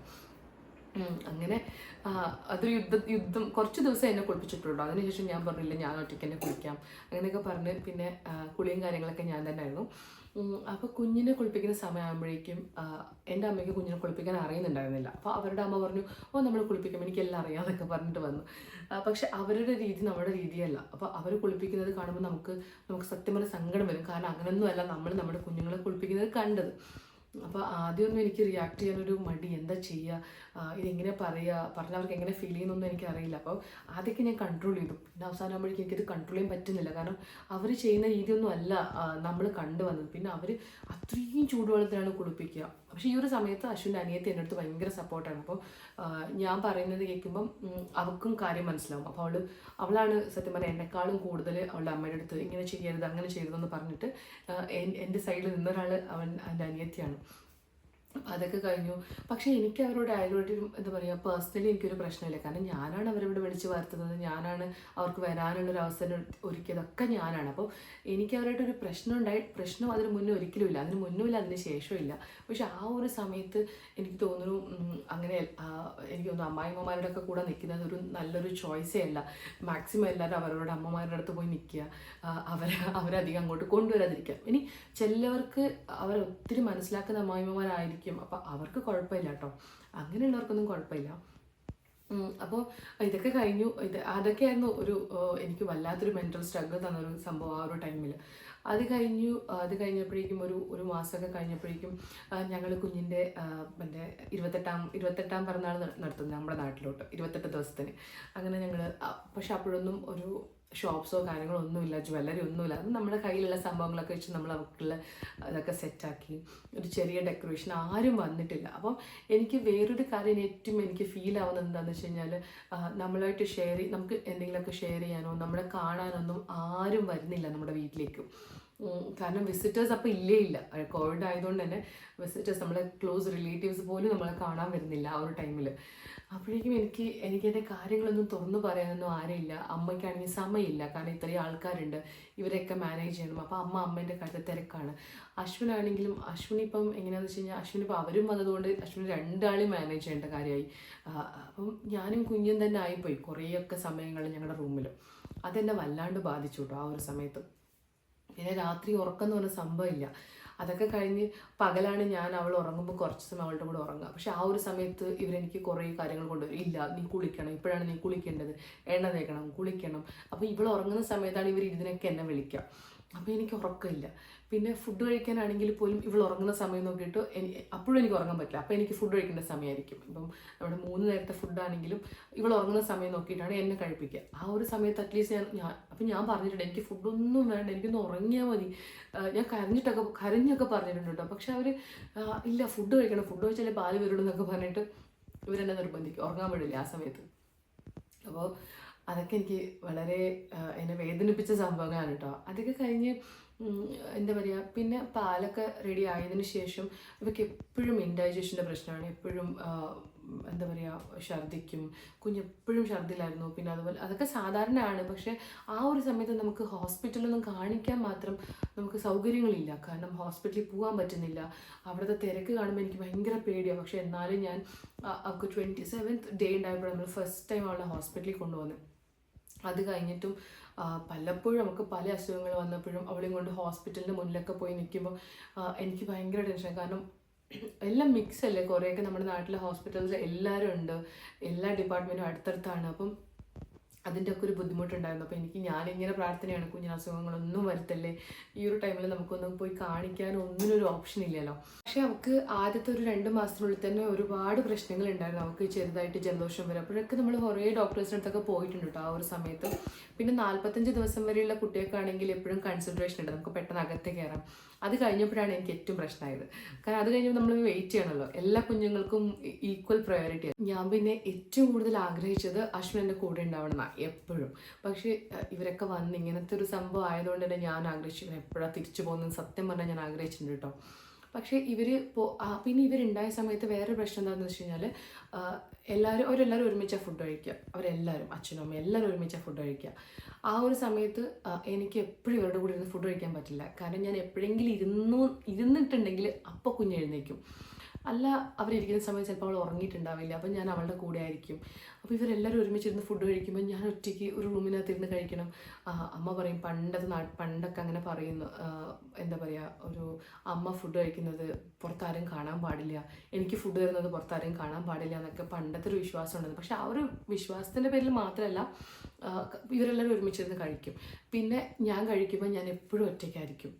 അങ്ങനെ അതൊരു യുദ്ധം കുറച്ച് ദിവസം എന്നെ കുളിപ്പിച്ചിട്ടുള്ളൂ. അതിനുശേഷം ഞാൻ പറഞ്ഞില്ല, ഞാൻ ഒറ്റയ്ക്ക് എന്നെ കുളിക്കാം അങ്ങനെയൊക്കെ പറഞ്ഞ് പിന്നെ കുളിയും കാര്യങ്ങളൊക്കെ ഞാൻ തന്നെ ആയിരുന്നു. അപ്പോൾ കുഞ്ഞിനെ കുളിപ്പിക്കുന്ന സമയമാകുമ്പോഴേക്കും എൻ്റെ അമ്മയ്ക്ക് കുഞ്ഞിനെ കുളിപ്പിക്കാൻ അറിയുന്നുണ്ടായിരുന്നില്ല. അപ്പോൾ അവരുടെ അമ്മ പറഞ്ഞു നമ്മൾ കുളിപ്പിക്കാം, എനിക്കെല്ലാം അറിയാമെന്നൊക്കെ പറഞ്ഞിട്ട് വന്നു. പക്ഷെ അവരുടെ രീതി നമ്മുടെ രീതിയല്ല. അപ്പോൾ അവർ കുളിപ്പിക്കുന്നത് കാണുമ്പോൾ നമുക്ക് സത്യം പറഞ്ഞ സങ്കടം വരും. കാരണം അങ്ങനെയൊന്നുമല്ല നമ്മൾ നമ്മുടെ കുഞ്ഞുങ്ങളെ കുളിപ്പിക്കുന്നത് കണ്ടത്. അപ്പോൾ ആദ്യമൊന്നും എനിക്ക് റിയാക്ട് ചെയ്യാനൊരു മടി, എന്താ ചെയ്യുക, ഇതെങ്ങനെ പറഞ്ഞാൽ അവർക്ക് എങ്ങനെ ഫീൽ ചെയ്യുന്നൊന്നും എനിക്കറിയില്ല. അപ്പോൾ ആദ്യമൊക്കെ ഞാൻ കൺട്രോൾ ചെയ്തു. പിന്നെ അവസാനമാകുമ്പോഴേക്കും എനിക്കത് കൺട്രോൾ ചെയ്യാൻ പറ്റുന്നില്ല. കാരണം അവർ ചെയ്യുന്ന രീതിയൊന്നും അല്ല നമ്മൾ കണ്ടുവന്നത്. പിന്നെ അവർ അത്രയും ചൂടുവെള്ളത്തിലാണ് കുളിപ്പിക്കുക. പക്ഷേ ഈ ഒരു സമയത്ത് അശ്വിൻ്റെ അനിയത്തി എൻ്റെ അടുത്ത് ഭയങ്കര സപ്പോർട്ടാണ്. അപ്പോൾ ഞാൻ പറയുന്നത് കേൾക്കുമ്പം അവൾക്കും കാര്യം മനസ്സിലാവും. അപ്പോൾ അവളാണ് സത്യം പറഞ്ഞാൽ എന്നെക്കാളും കൂടുതൽ അവളുടെ അമ്മയുടെ അടുത്ത് ഇങ്ങനെ ചെയ്യരുത് അങ്ങനെ ചെയ്യരുതെന്ന് പറഞ്ഞിട്ട് എൻ്റെ സൈഡിൽ നിന്നൊരാൾ എൻ്റെ അനിയത്തിയാണ്. അതൊക്കെ കഴിഞ്ഞു. പക്ഷേ എനിക്ക് അവരോട് എന്താ പറയുക, പേഴ്സണലി എനിക്കൊരു പ്രശ്നമില്ല. കാരണം ഞാനാണ് അവരിവിടെ വിളിച്ച് വരുത്തുന്നത്, ഞാനാണ് അവർക്ക് വരാനുള്ളൊരു അവസരം ഒരുക്കിയതൊക്കെ ഞാനാണ്. അപ്പോൾ എനിക്ക് അവരായിട്ടൊരു പ്രശ്നം അതിന് മുന്നേ ഒരിക്കലും ഇല്ല, അതിന് മുന്നുമില്ല, അതിന് ശേഷമില്ല. പക്ഷെ ആ ഒരു സമയത്ത് എനിക്ക് തോന്നുന്നു അങ്ങനെ എനിക്ക് തോന്നുന്നു അമ്മായിമ്മമാരുടെ ഒക്കെ കൂടെ നിൽക്കുന്നത് ഒരു നല്ലൊരു ചോയ്സേ അല്ല. മാക്സിമം എല്ലാവരും അവരോട് അമ്മമാരുടെ അടുത്ത് പോയി നിൽക്കുക, അവരധികം അങ്ങോട്ട് കൊണ്ടുവരാതിരിക്കുക. ഇനി ചിലവർക്ക് അവരൊത്തിരി മനസ്സിലാക്കുന്ന അമ്മായിമ്മമാരായിരിക്കും. അപ്പോൾ അവർക്ക് കുഴപ്പമില്ല കേട്ടോ, അങ്ങനെയുള്ളവർക്കൊന്നും കുഴപ്പമില്ല. അപ്പോൾ ഇതൊക്കെ കഴിഞ്ഞു. അതൊക്കെയായിരുന്നു എനിക്ക് വല്ലാത്തൊരു മെൻ്റൽ സ്ട്രഗിൾ തന്നൊരു സംഭവം ആ ഒരു ടൈമിൽ. അത് കഴിഞ്ഞപ്പോഴേക്കും ഒരു മാസമൊക്കെ കഴിഞ്ഞപ്പോഴേക്കും ഞങ്ങൾ കുഞ്ഞിൻ്റെ എൻ്റെ 28ാം പിറന്നാൾ നടത്തുന്നത് നമ്മുടെ നാട്ടിലോട്ട് 28 ദിവസത്തിന്. അങ്ങനെ ഞങ്ങൾ പക്ഷെ അപ്പോഴൊന്നും ഷോപ്സോ കാര്യങ്ങളോ ഒന്നുമില്ല, ജ്വല്ലറി ഒന്നുമില്ല. അത് നമ്മുടെ കയ്യിലുള്ള സംഭവങ്ങളൊക്കെ വെച്ച് നമ്മൾ അവർക്കുള്ള അതൊക്കെ സെറ്റാക്കി ഒരു ചെറിയ ഡെക്കറേഷൻ. ആരും വന്നിട്ടില്ല. അപ്പം എനിക്ക് വേറൊരു കാര്യം ഏറ്റവും എനിക്ക് ഫീൽ ആവുന്നത് എന്താണെന്ന് വെച്ച് കഴിഞ്ഞാൽ, നമ്മളായിട്ട് നമുക്ക് എന്തെങ്കിലുമൊക്കെ ഷെയർ ചെയ്യാനോ നമ്മളെ കാണാനൊന്നും ആരും വരുന്നില്ല നമ്മുടെ വീട്ടിലേക്ക്. കാരണം വിസിറ്റേഴ്സ് അപ്പോൾ ഇല്ല. കോവിഡ് ആയതുകൊണ്ട് തന്നെ വിസിറ്റേഴ്സ്, നമ്മളെ ക്ലോസ് റിലേറ്റീവ്സ് പോലും നമ്മളെ കാണാൻ വരുന്നില്ല ആ ഒരു ടൈമിൽ. അപ്പോഴേക്കും എനിക്കെൻ്റെ കാര്യങ്ങളൊന്നും തുറന്നു പറയാനൊന്നും ആരുമില്ല. അമ്മയ്ക്കാണെങ്കിൽ സമയമില്ല, കാരണം ഇത്രയും ആൾക്കാരുണ്ട്, ഇവരെയൊക്കെ മാനേജ് ചെയ്യണം. അപ്പോൾ അമ്മേൻ്റെ കാര്യത്തിൽ തിരക്കാണ്. അശ്വിനാണെങ്കിലും, അശ്വിനിപ്പം എങ്ങനെയാണെന്ന് വെച്ച് കഴിഞ്ഞാൽ, അശ്വിനിപ്പോൾ അവരും വന്നതുകൊണ്ട് അശ്വിന് രണ്ടാളെയും മാനേജ് ചെയ്യേണ്ട കാര്യമായി. അപ്പം ഞാനും കുഞ്ഞും തന്നെ ആയിപ്പോയി കുറേയൊക്കെ സമയങ്ങളിൽ ഞങ്ങളുടെ റൂമിൽ. അതെന്നെ വല്ലാണ്ട് ബാധിച്ചു കേട്ടോ ആ ഒരു സമയത്ത്. പിന്നെ രാത്രി ഉറക്കം എന്ന് പറഞ്ഞ സംഭവമില്ല. അതൊക്കെ കഴിഞ്ഞ് പകലാണ് ഞാൻ അവൾ ഉറങ്ങുമ്പോൾ കുറച്ച് സമയം അവളുടെ കൂടെ ഉറങ്ങുക. പക്ഷെ ആ ഒരു സമയത്ത് ഇവരെനിക്ക് കുറേ കാര്യങ്ങൾ കൊണ്ടുവരും. ഇല്ല, നീ കുളിക്കണം, ഇപ്പോഴാണ് നീ കുളിക്കേണ്ടത്, എണ്ണ തേക്കണം, കുളിക്കണം. അപ്പോൾ ഇവൾ ഉറങ്ങുന്ന സമയത്താണ് ഇവർ ഇതിനൊക്കെ എന്നെ വിളിക്കുക. അപ്പോൾ എനിക്ക് ഉറക്കമില്ല. പിന്നെ ഫുഡ് കഴിക്കാനാണെങ്കിൽ പോലും ഇവൾ ഉറങ്ങുന്ന സമയം നോക്കിയിട്ട് അപ്പോഴും എനിക്ക് ഉറങ്ങാൻ പറ്റില്ല. അപ്പോൾ എനിക്ക് ഫുഡ് കഴിക്കേണ്ട സമയമായിരിക്കും. ഇപ്പം നമ്മുടെ 3 നേരത്തെ ഫുഡാണെങ്കിലും ഇവൾ ഉറങ്ങുന്ന സമയം നോക്കിയിട്ടാണ് എന്നെ കഴിപ്പിക്കുക. ആ ഒരു സമയത്ത് അറ്റ്ലീസ്റ്റ് ഞാൻ പറഞ്ഞിട്ടുണ്ട്, എനിക്ക് ഫുഡൊന്നും വേണ്ട, എനിക്കൊന്ന് ഉറങ്ങിയാൽ മതി. ഞാൻ കരഞ്ഞൊക്കെ പറഞ്ഞിട്ടുണ്ട് കേട്ടോ. പക്ഷെ അവർ ഇല്ല, ഫുഡ് കഴിക്കണം, ഫുഡ് കഴിച്ചാലേ പാല് വരുള്ളൂ എന്നൊക്കെ പറഞ്ഞിട്ട് ഇവരെന്നെ നിർബന്ധിക്കും, ഉറങ്ങാൻ പാടില്ല ആ സമയത്ത്. അപ്പോൾ അതൊക്കെ എനിക്ക് വളരെ എന്നെ വേദനിപ്പിച്ച സംഭവങ്ങളാണ് കേട്ടോ. അതൊക്കെ കഴിഞ്ഞ് എന്താ പറയുക, പിന്നെ പാലൊക്കെ റെഡി ആയതിനു ശേഷം ഇവർക്ക് എപ്പോഴും ഇൻഡൈജഷൻ്റെ പ്രശ്നമാണ്. എപ്പോഴും എന്താ പറയുക, ഛർദ്ദിക്കും. കുഞ്ഞെപ്പോഴും ഛർദ്ദിലായിരുന്നു. പിന്നെ അതുപോലെ അതൊക്കെ സാധാരണയാണ്. പക്ഷേ ആ ഒരു സമയത്ത് നമുക്ക് ഹോസ്പിറ്റലൊന്നും കാണിക്കാൻ മാത്രം നമുക്ക് സൗകര്യങ്ങളില്ല. കാരണം ഹോസ്പിറ്റലിൽ പോകാൻ പറ്റുന്നില്ല. അവിടുത്തെ തിരക്ക് കാണുമ്പോൾ എനിക്ക് ഭയങ്കര പേടിയാണ്. പക്ഷേ എന്നാലും ഞാൻ അവൾക്ക് 27th ഡേ ഉണ്ടായപ്പോൾ നമ്മൾ ഫസ്റ്റ് ടൈം അവളെ ഹോസ്പിറ്റലിൽ കൊണ്ടുവന്നത്. അത് കഴിഞ്ഞിട്ടും പലപ്പോഴും നമുക്ക് പല അസുഖങ്ങൾ വന്നപ്പോഴും അവളെയും കൊണ്ട് ഹോസ്പിറ്റലിൻ്റെ മുന്നിലൊക്കെ പോയി നിൽക്കുമ്പോൾ എനിക്ക് ഭയങ്കര ടെൻഷൻ. കാരണം എല്ലാം മിക്സ് അല്ലേ, കുറേയൊക്കെ നമ്മുടെ നാട്ടിലെ ഹോസ്പിറ്റൽസ് എല്ലാവരും ഉണ്ട്, എല്ലാ ഡിപ്പാർട്ട്മെൻറ്റും അടുത്തടുത്താണ്. അപ്പം അതിൻ്റെ ഒക്കെ ഒരു ബുദ്ധിമുട്ടുണ്ടായിരുന്നു. അപ്പോൾ ഞാനിങ്ങനെ പ്രാർത്ഥനയാണ്, കുഞ്ഞിന് അസുഖങ്ങളൊന്നും വരുത്തല്ലേ, ഈ ഒരു ടൈമിൽ നമുക്കൊന്നും പോയി കാണിക്കാനും ഒന്നിനൊരു ഓപ്ഷൻ ഇല്ലല്ലോ. പക്ഷേ അവൾക്ക് ആദ്യത്തെ ഒരു 2 മാസത്തിനുള്ളിൽ തന്നെ ഒരുപാട് പ്രശ്നങ്ങൾ ഉണ്ടായിരുന്നു. അവൾക്ക് ചെറുതായിട്ട് ജലദോഷം വരും. അപ്പോഴൊക്കെ നമ്മൾ കുറേ ഡോക്ടേഴ്സിൻ്റെ അടുത്തൊക്കെ പോയിട്ടുണ്ട് കേട്ടോ ആ ഒരു സമയത്ത്. പിന്നെ 45 ദിവസം വരെയുള്ള കുട്ടികൾക്കാണെങ്കിൽ എപ്പോഴും കൺസിഡറേഷൻ ഉണ്ട്, നമുക്ക് പെട്ടെന്ന് അകത്ത് കയറാം. അത് കഴിഞ്ഞപ്പോഴാണ് എനിക്ക് ഏറ്റവും പ്രശ്നമായത്. കാരണം അത് കഴിഞ്ഞപ്പോൾ നമ്മൾ വെയിറ്റ് ചെയ്യണമല്ലോ, എല്ലാ കുഞ്ഞുങ്ങൾക്കും ഈക്വൽ പ്രയോറിറ്റി. ഞാൻ പിന്നെ ഏറ്റവും കൂടുതൽ ആഗ്രഹിച്ചത് അശ്വിൻ എൻ്റെ കൂടെ ഉണ്ടാവണം എപ്പോഴും. പക്ഷേ ഇവരൊക്കെ വന്ന് ഇങ്ങനത്തെ ഒരു സംഭവം ആയതുകൊണ്ട് തന്നെ ഞാൻ ആഗ്രഹിച്ചു ഇവൻ എപ്പോഴാണ് തിരിച്ചു പോകുന്നത് സത്യം പറഞ്ഞാൽ ഞാൻ ആഗ്രഹിച്ചിട്ടുണ്ട് കേട്ടോ. പക്ഷേ പിന്നെ ഇവരുണ്ടായ സമയത്ത് വേറൊരു പ്രശ്നം എന്താണെന്ന് വെച്ച് കഴിഞ്ഞാൽ, അവരെല്ലാവരും ഒരുമിച്ചാണ് ഫുഡ് കഴിക്കുക. അവരെല്ലാവരും, അച്ഛനും അമ്മയും എല്ലാവരും ഒരുമിച്ചാണ് ഫുഡ് കഴിക്കുക. ആ ഒരു സമയത്ത് എനിക്ക് എപ്പോഴും ഇവരുടെ കൂടെ ഇരുന്ന് ഫുഡ് കഴിക്കാൻ പറ്റില്ല. കാരണം ഞാൻ എപ്പോഴെങ്കിലും ഇരുന്നിട്ടുണ്ടെങ്കിൽ അപ്പോൾ കുഞ്ഞെഴുന്നേക്കും. അല്ല, അവരിരിക്കുന്ന സമയത്ത് ചിലപ്പോൾ അവൾ ഉറങ്ങിയിട്ടുണ്ടാവില്ല. അപ്പം ഞാൻ അവളുടെ കൂടെ ആയിരിക്കും. അപ്പോൾ ഇവരെല്ലാവരും ഒരുമിച്ചിരുന്ന് ഫുഡ് കഴിക്കുമ്പോൾ ഞാൻ ഒറ്റയ്ക്ക് ഒരു റൂമിനകത്ത് ഇരുന്ന് കഴിക്കണം. അമ്മ പറയും, പണ്ടൊക്കെ അങ്ങനെ പറയുന്നു, എന്താ പറയുക, ഒരു അമ്മ ഫുഡ് കഴിക്കുന്നത് പുറത്താരും കാണാൻ പാടില്ല, എനിക്ക് ഫുഡ് തരുന്നത് പുറത്താരും കാണാൻ പാടില്ല എന്നൊക്കെ പണ്ടത്തെ ഒരു വിശ്വാസം ഉണ്ടായിരുന്നു. പക്ഷെ ആ ഒരു വിശ്വാസത്തിൻ്റെ പേരിൽ മാത്രമല്ല, ഇവരെല്ലാവരും ഒരുമിച്ചിരുന്ന് കഴിക്കും. പിന്നെ ഞാൻ കഴിക്കുമ്പോൾ ഞാൻ എപ്പോഴും ഒറ്റയ്ക്കായിരിക്കും,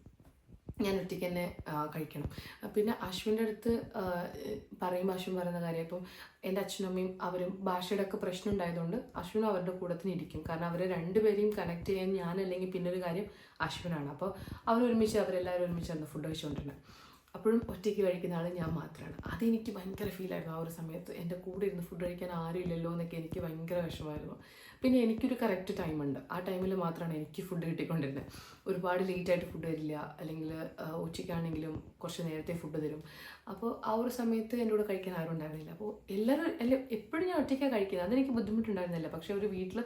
ഞാൻ ഒറ്റയ്ക്ക് തന്നെ കഴിക്കണം. പിന്നെ അശ്വിൻ്റെ അടുത്ത് പറയുമ്പോൾ അശ്വിൻ പറയുന്ന കാര്യം, ഇപ്പം എൻ്റെ അച്ഛനും അമ്മയും അവരും ഭാഷയുടെ ഒക്കെ പ്രശ്നം ഉണ്ടായതുകൊണ്ട് അശ്വിനും അവരുടെ കൂടത്തിന് ഇരിക്കും. കാരണം അവരെ രണ്ടുപേരെയും കണക്ട് ചെയ്യാൻ ഞാനല്ലെങ്കിൽ പിന്നൊരു കാര്യം അശ്വിനാണ്. അപ്പോൾ അവരെല്ലാവരും ഒരുമിച്ചായിരുന്നു ഫുഡ് കഴിച്ചുകൊണ്ടിരുന്നത്. അപ്പോഴും ഒറ്റയ്ക്ക് കഴിക്കുന്ന ആൾ ഞാൻ മാത്രമാണ്. അതെനിക്ക് ഭയങ്കര ഫീലായിരുന്നു ആ ഒരു സമയത്ത്. എൻ്റെ കൂടെ ഇരുന്ന് ഫുഡ് കഴിക്കാൻ ആരും ഇല്ലല്ലോ എന്നൊക്കെ എനിക്ക് ഭയങ്കര വിഷമമായിരുന്നു. പിന്നെ എനിക്കൊരു കറക്റ്റ് ടൈമുണ്ട്, ആ ടൈമിൽ മാത്രമാണ് എനിക്ക് ഫുഡ് കിട്ടിക്കൊണ്ടിരുന്നത്. ഒരുപാട് ലേറ്റായിട്ട് ഫുഡ് തരില്ല, അല്ലെങ്കിൽ ഉച്ചയ്ക്കാണെങ്കിലും കുറച്ച് നേരത്തെ ഫുഡ് തരും. അപ്പോൾ ആ ഒരു സമയത്ത് എൻ്റെ കൂടെ കഴിക്കാൻ ആരും ഉണ്ടായിരുന്നില്ല. അപ്പോൾ എപ്പോഴും ഞാൻ ഒറ്റയ്ക്കാണ് കഴിക്കുന്നത്, അതെനിക്ക് ബുദ്ധിമുട്ടുണ്ടായിരുന്നില്ല. പക്ഷേ ഒരു വീട്ടിൽ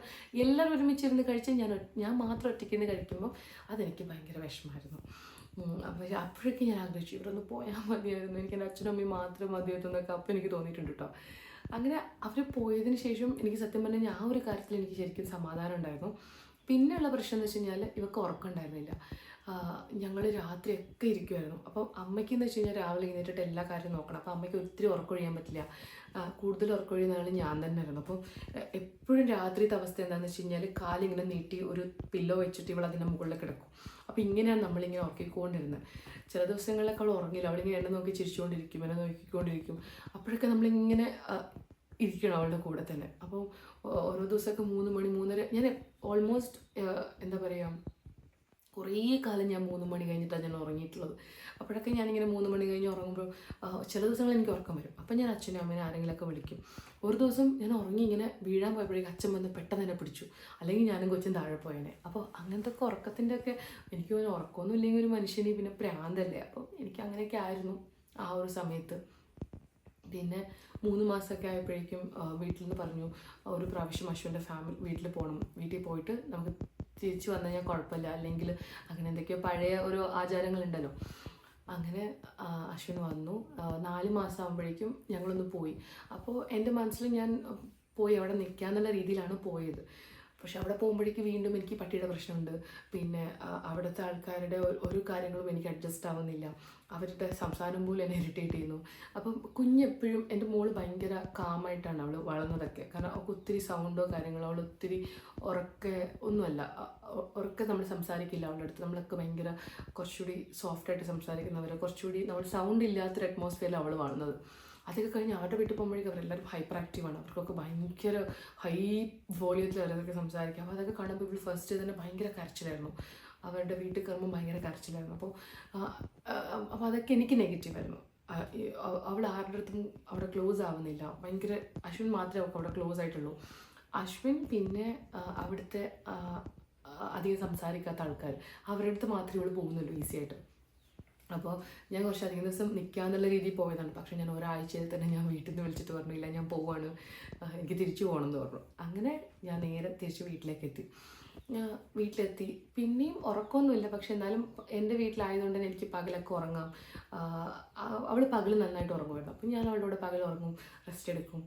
എല്ലാവരും ഒരുമിച്ചിരുന്ന് കഴിച്ച് ഞാൻ മാത്രം ഒറ്റയ്ക്കിരുന്ന് കഴിക്കുമ്പോൾ അതെനിക്ക് ഭയങ്കര വിഷമമായിരുന്നു. അപ്പോൾ അപ്പോഴൊക്കെ ഞാൻ ആഗ്രഹിച്ചു ഇവരൊന്ന് പോയാൽ മതിയായിരുന്നു, എനിക്ക് എൻ്റെ അച്ഛനും അമ്മയും മാത്രം മതിയായിരുന്നു എന്നൊക്കെ അപ്പോൾ എനിക്ക് തോന്നിയിട്ടുണ്ട് കേട്ടോ. അങ്ങനെ അവർ പോയതിന് ശേഷം എനിക്ക് സത്യം പറഞ്ഞാൽ ആ ഒരു കാര്യത്തിൽ എനിക്ക് ശരിക്കും സമാധാനം ഉണ്ടായിരുന്നു. പിന്നെയുള്ള പ്രശ്നം എന്ന് വെച്ച് കഴിഞ്ഞാൽ ഇവർക്ക് ഉറക്കം ഉണ്ടായിരുന്നില്ല. ഞങ്ങൾ രാത്രിയൊക്കെ ഇരിക്കുമായിരുന്നു. അപ്പം അമ്മയ്ക്കെന്ന് വെച്ച് കഴിഞ്ഞാൽ രാവിലെ എഴുന്നേറ്റിട്ട് എല്ലാ കാര്യവും നോക്കണം. അപ്പോൾ അമ്മയ്ക്ക് ഒത്തിരി ഉറക്കൊഴിയാൻ പറ്റില്ല. കൂടുതൽ ഉറക്കൊഴിയുന്ന ആൾ ഞാൻ തന്നെ ആയിരുന്നു. അപ്പം എപ്പോഴും രാത്രിത്തെ അവസ്ഥ എന്താണെന്ന് വെച്ച് കഴിഞ്ഞാൽ കാലിങ്ങനെ നീട്ടി ഒരു പില്ലോ വെച്ചിട്ട് ഇവൾ അതിൻ്റെ മുകളിൽ കിടക്കും. അപ്പോൾ ഇങ്ങനെയാണ് നമ്മളിങ്ങനെ ഉറക്കിക്കൊണ്ടിരുന്നത്. ചില ദിവസങ്ങളിലൊക്കെ അവൾ ഉറങ്ങില്ല, അവളിങ്ങനെ എന്നെ നോക്കി ചിരിച്ചുകൊണ്ടിരിക്കും, എന്നെ നോക്കിക്കൊണ്ടിരിക്കും. അപ്പോഴൊക്കെ നമ്മളിങ്ങനെ ഇരിക്കണം അവളുടെ കൂടെ തന്നെ. അപ്പോൾ ഓരോ ദിവസമൊക്കെ 3 മണി 3:30 ഞാൻ ഓൾമോസ്റ്റ് എന്താ പറയുക, കുറേ കാലം ഞാൻ 3 മണി കഴിഞ്ഞിട്ടാണ് ഞാൻ ഉറങ്ങിയിട്ടുള്ളത്. അപ്പോഴൊക്കെ ഞാനിങ്ങനെ 3 മണി കഴിഞ്ഞ് ഉറങ്ങുമ്പോൾ ചില ദിവസങ്ങളിൽ എനിക്ക് ഉറക്കം വരും. അപ്പം ഞാൻ അച്ഛനും അമ്മേനെ ആരെങ്കിലുമൊക്കെ വിളിക്കും. ഒരു ദിവസം ഞാൻ ഉറങ്ങി ഇങ്ങനെ വീഴാൻ പോയപ്പോഴേക്കും അച്ഛൻ വന്ന് പെട്ടെന്ന് തന്നെ പിടിച്ചു, അല്ലെങ്കിൽ ഞാനും കൊച്ചും താഴെ പോയേനെ. അപ്പോൾ അങ്ങനത്തെ ഒക്കെ ഉറക്കത്തിൻ്റെ ഒക്കെ എനിക്ക് തോന്നുന്നു, ഉറക്കമൊന്നും ഇല്ലെങ്കിൽ ഒരു മനുഷ്യന് പിന്നെ പ്രാന്തല്ലേ. അപ്പോൾ എനിക്ക് അങ്ങനെയൊക്കെ ആയിരുന്നു ആ ഒരു സമയത്ത്. പിന്നെ 3 മാസമൊക്കെ ആയപ്പോഴേക്കും വീട്ടിൽ നിന്ന് പറഞ്ഞു, ഒരു പ്രാവശ്യം അശ്വിൻ്റെ വീട്ടിൽ പോകണം, വീട്ടിൽ പോയിട്ട് നമുക്ക് തിരിച്ചു വന്നു കഴിഞ്ഞാൽ കുഴപ്പമില്ല, അല്ലെങ്കിൽ അങ്ങനെ എന്തൊക്കെയോ പഴയ ഓരോ ആചാരങ്ങളുണ്ടല്ലോ. അങ്ങനെ അശ്വിൻ വന്നു. 4 മാസം ആകുമ്പോഴേക്കും ഞങ്ങളൊന്ന് പോയി. അപ്പോൾ എൻ്റെ മനസ്സിൽ ഞാൻ പോയി അവിടെ നിൽക്കാന്നുള്ള രീതിയിലാണ് പോയത്. പക്ഷെ അവിടെ പോകുമ്പോഴേക്ക് വീണ്ടും എനിക്ക് പട്ടിയുടെ പ്രശ്നമുണ്ട്. പിന്നെ അവിടുത്തെ ആൾക്കാരുടെ ഒരു കാര്യങ്ങളും എനിക്ക് അഡ്ജസ്റ്റ് ആവുന്നില്ല. അവരുടെ സംസാരം പോലും എന്നെ ഇറിറ്റേറ്റ് ചെയ്യുന്നു. അപ്പം കുഞ്ഞെപ്പോഴും എൻ്റെ മോള് ഭയങ്കര കാമായിട്ടാണ് അവൾ വളർന്നതൊക്കെ. കാരണം അവൾക്ക് ഒത്തിരി സൗണ്ടോ കാര്യങ്ങളോ, അവൾ ഒത്തിരി ഉറക്കെ ഒന്നുമല്ല, ഉറക്കെ നമ്മൾ സംസാരിക്കില്ല അവളുടെ അടുത്ത്. നമ്മളൊക്കെ ഭയങ്കര കുറച്ചുകൂടി സോഫ്റ്റായിട്ട് സംസാരിക്കുന്നവർ, കുറച്ചുകൂടി നമ്മൾ സൗണ്ട് ഇല്ലാത്തൊരു അറ്റ്മോസ്ഫിയറിൽ അവൾ വളർന്നത്. അതൊക്കെ കഴിഞ്ഞ് അവരുടെ വീട്ടിൽ പോകുമ്പോഴേക്കും അവരെല്ലാവരും ഹൈപ്പർ ആക്റ്റീവാണ്. അവർക്കൊക്കെ ഭയങ്കര ഹൈ വോളിയത്തിൽ അവരൊക്കെ സംസാരിക്കുക. അപ്പോൾ അതൊക്കെ കാണുമ്പോൾ ഇവൾ ഫസ്റ്റ് തന്നെ ഭയങ്കര കരച്ചിലായിരുന്നു. അവരുടെ വീട്ടിൽ കയറുമ്പോൾ ഭയങ്കര കരച്ചിലായിരുന്നു. അപ്പോൾ അതൊക്കെ എനിക്ക് നെഗറ്റീവായിരുന്നു. അവൾ ആരുടെ അടുത്തും അവിടെ ക്ലോസ് ആവുന്നില്ല. ഭയങ്കര അശ്വിൻ മാത്രമേ അവൾക്ക് അവിടെ ക്ലോസ് ആയിട്ടുള്ളൂ. അശ്വിൻ പിന്നെ അവിടുത്തെ അധികം സംസാരിക്കാത്ത ആൾക്കാർ, അവരുടെ അടുത്ത് മാത്രമേ ഇവൾ പോകുന്നുള്ളൂ ഈസി ആയിട്ട്. അപ്പോൾ ഞാൻ കുറച്ചധികം ദിവസം നിൽക്കാമെന്നുള്ള രീതിയിൽ പോയതാണ്. പക്ഷേ ഞാൻ ഒരാഴ്ചയിൽ തന്നെ ഞാൻ വീട്ടിൽ നിന്ന് വിളിച്ചിട്ട് പറഞ്ഞില്ല, ഞാൻ പോവാണ്, എനിക്ക് തിരിച്ചു പോകണമെന്ന് പറഞ്ഞു. അങ്ങനെ ഞാൻ നേരെ തിരിച്ച് വീട്ടിലെത്തി. പിന്നെയും ഉറക്കമൊന്നുമില്ല, പക്ഷെ എന്നാലും എൻ്റെ വീട്ടിലായതുകൊണ്ട് തന്നെ എനിക്ക് പകലൊക്കെ ഉറങ്ങാം. അവൾ പകൽ നന്നായിട്ട് ഉറങ്ങുമായിരുന്നു. അപ്പം ഞാൻ അവളുടെ പകൽ ഉറങ്ങും, റെസ്റ്റ് എടുക്കും,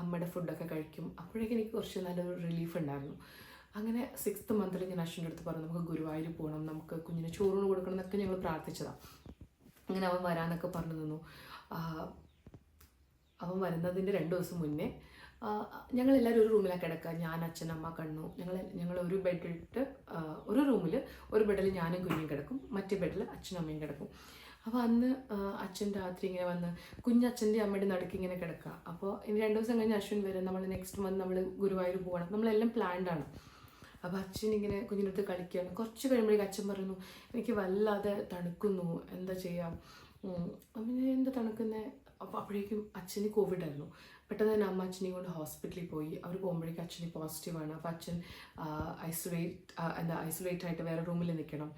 അമ്മയുടെ ഫുഡൊക്കെ കഴിക്കും. അപ്പോഴേക്കും എനിക്ക് കുറച്ച് നല്ലൊരു റിലീഫ് ഉണ്ടായിരുന്നു. അങ്ങനെ 6th മന്തിൽ ഞാൻ അശ്വിൻ്റെ അടുത്ത് പറഞ്ഞു, നമുക്ക് ഗുരുവായൂർ പോകണം, നമുക്ക് കുഞ്ഞിന് ചോറിന് കൊടുക്കണം എന്നൊക്കെ ഞങ്ങൾ പ്രാർത്ഥിച്ചതാണ്. അങ്ങനെ അവൻ വരാമെന്നൊക്കെ പറഞ്ഞു നിന്നു. അവൻ വരുന്നതിൻ്റെ 2 ദിവസം മുന്നേ ഞങ്ങളെല്ലാവരും ഒരു റൂമിലാണ് കിടക്കുക. ഞാൻ, അച്ഛൻ, അമ്മ, കണ്ണു, ഞങ്ങൾ ഒരു ബെഡിട്ട് ഒരു റൂമിൽ ഒരു ബെഡിൽ ഞാനും കുഞ്ഞും കിടക്കും, മറ്റേ ബെഡിൽ അച്ഛനും അമ്മയും കിടക്കും. അപ്പോൾ അന്ന് അച്ഛൻ രാത്രി ഇങ്ങനെ വന്ന് കുഞ്ഞച്ഛൻ്റെ അമ്മയുടെ നടുക്ക് ഇങ്ങനെ കിടക്കുക. അപ്പോൾ ഇനി 2 ദിവസം കഴിഞ്ഞ് അശ്വിൻ വരും, നമ്മൾ നെക്സ്റ്റ് മന്ത് നമ്മൾ ഗുരുവായൂർ പോകണം, നമ്മളെല്ലാം പ്ലാൻഡാണ്. അപ്പോൾ അച്ഛൻ ഇങ്ങനെ കുഞ്ഞിനടുത്ത് കളിക്കുകയാണ്. കുറച്ച് കഴിയുമ്പോഴേക്കും അച്ഛൻ പറയുന്നു, എനിക്ക് വല്ലാതെ തണുക്കുന്നു, എന്താ ചെയ്യാം. അപ്പം എന്താ തണുക്കുന്നത്? അപ്പോൾ അപ്പോഴേക്കും അച്ഛന് കോവിഡായിരുന്നു. പെട്ടെന്ന് തന്നെ അമ്മ അച്ഛനെയും കൊണ്ട് ഹോസ്പിറ്റലിൽ പോയി. അവർ പോകുമ്പോഴേക്കും അച്ഛന് പോസിറ്റീവാണ്. അപ്പോൾ അച്ഛൻ ഐസൊലേറ്റ് ആയിട്ട് വേറെ റൂമിൽ നിൽക്കണം.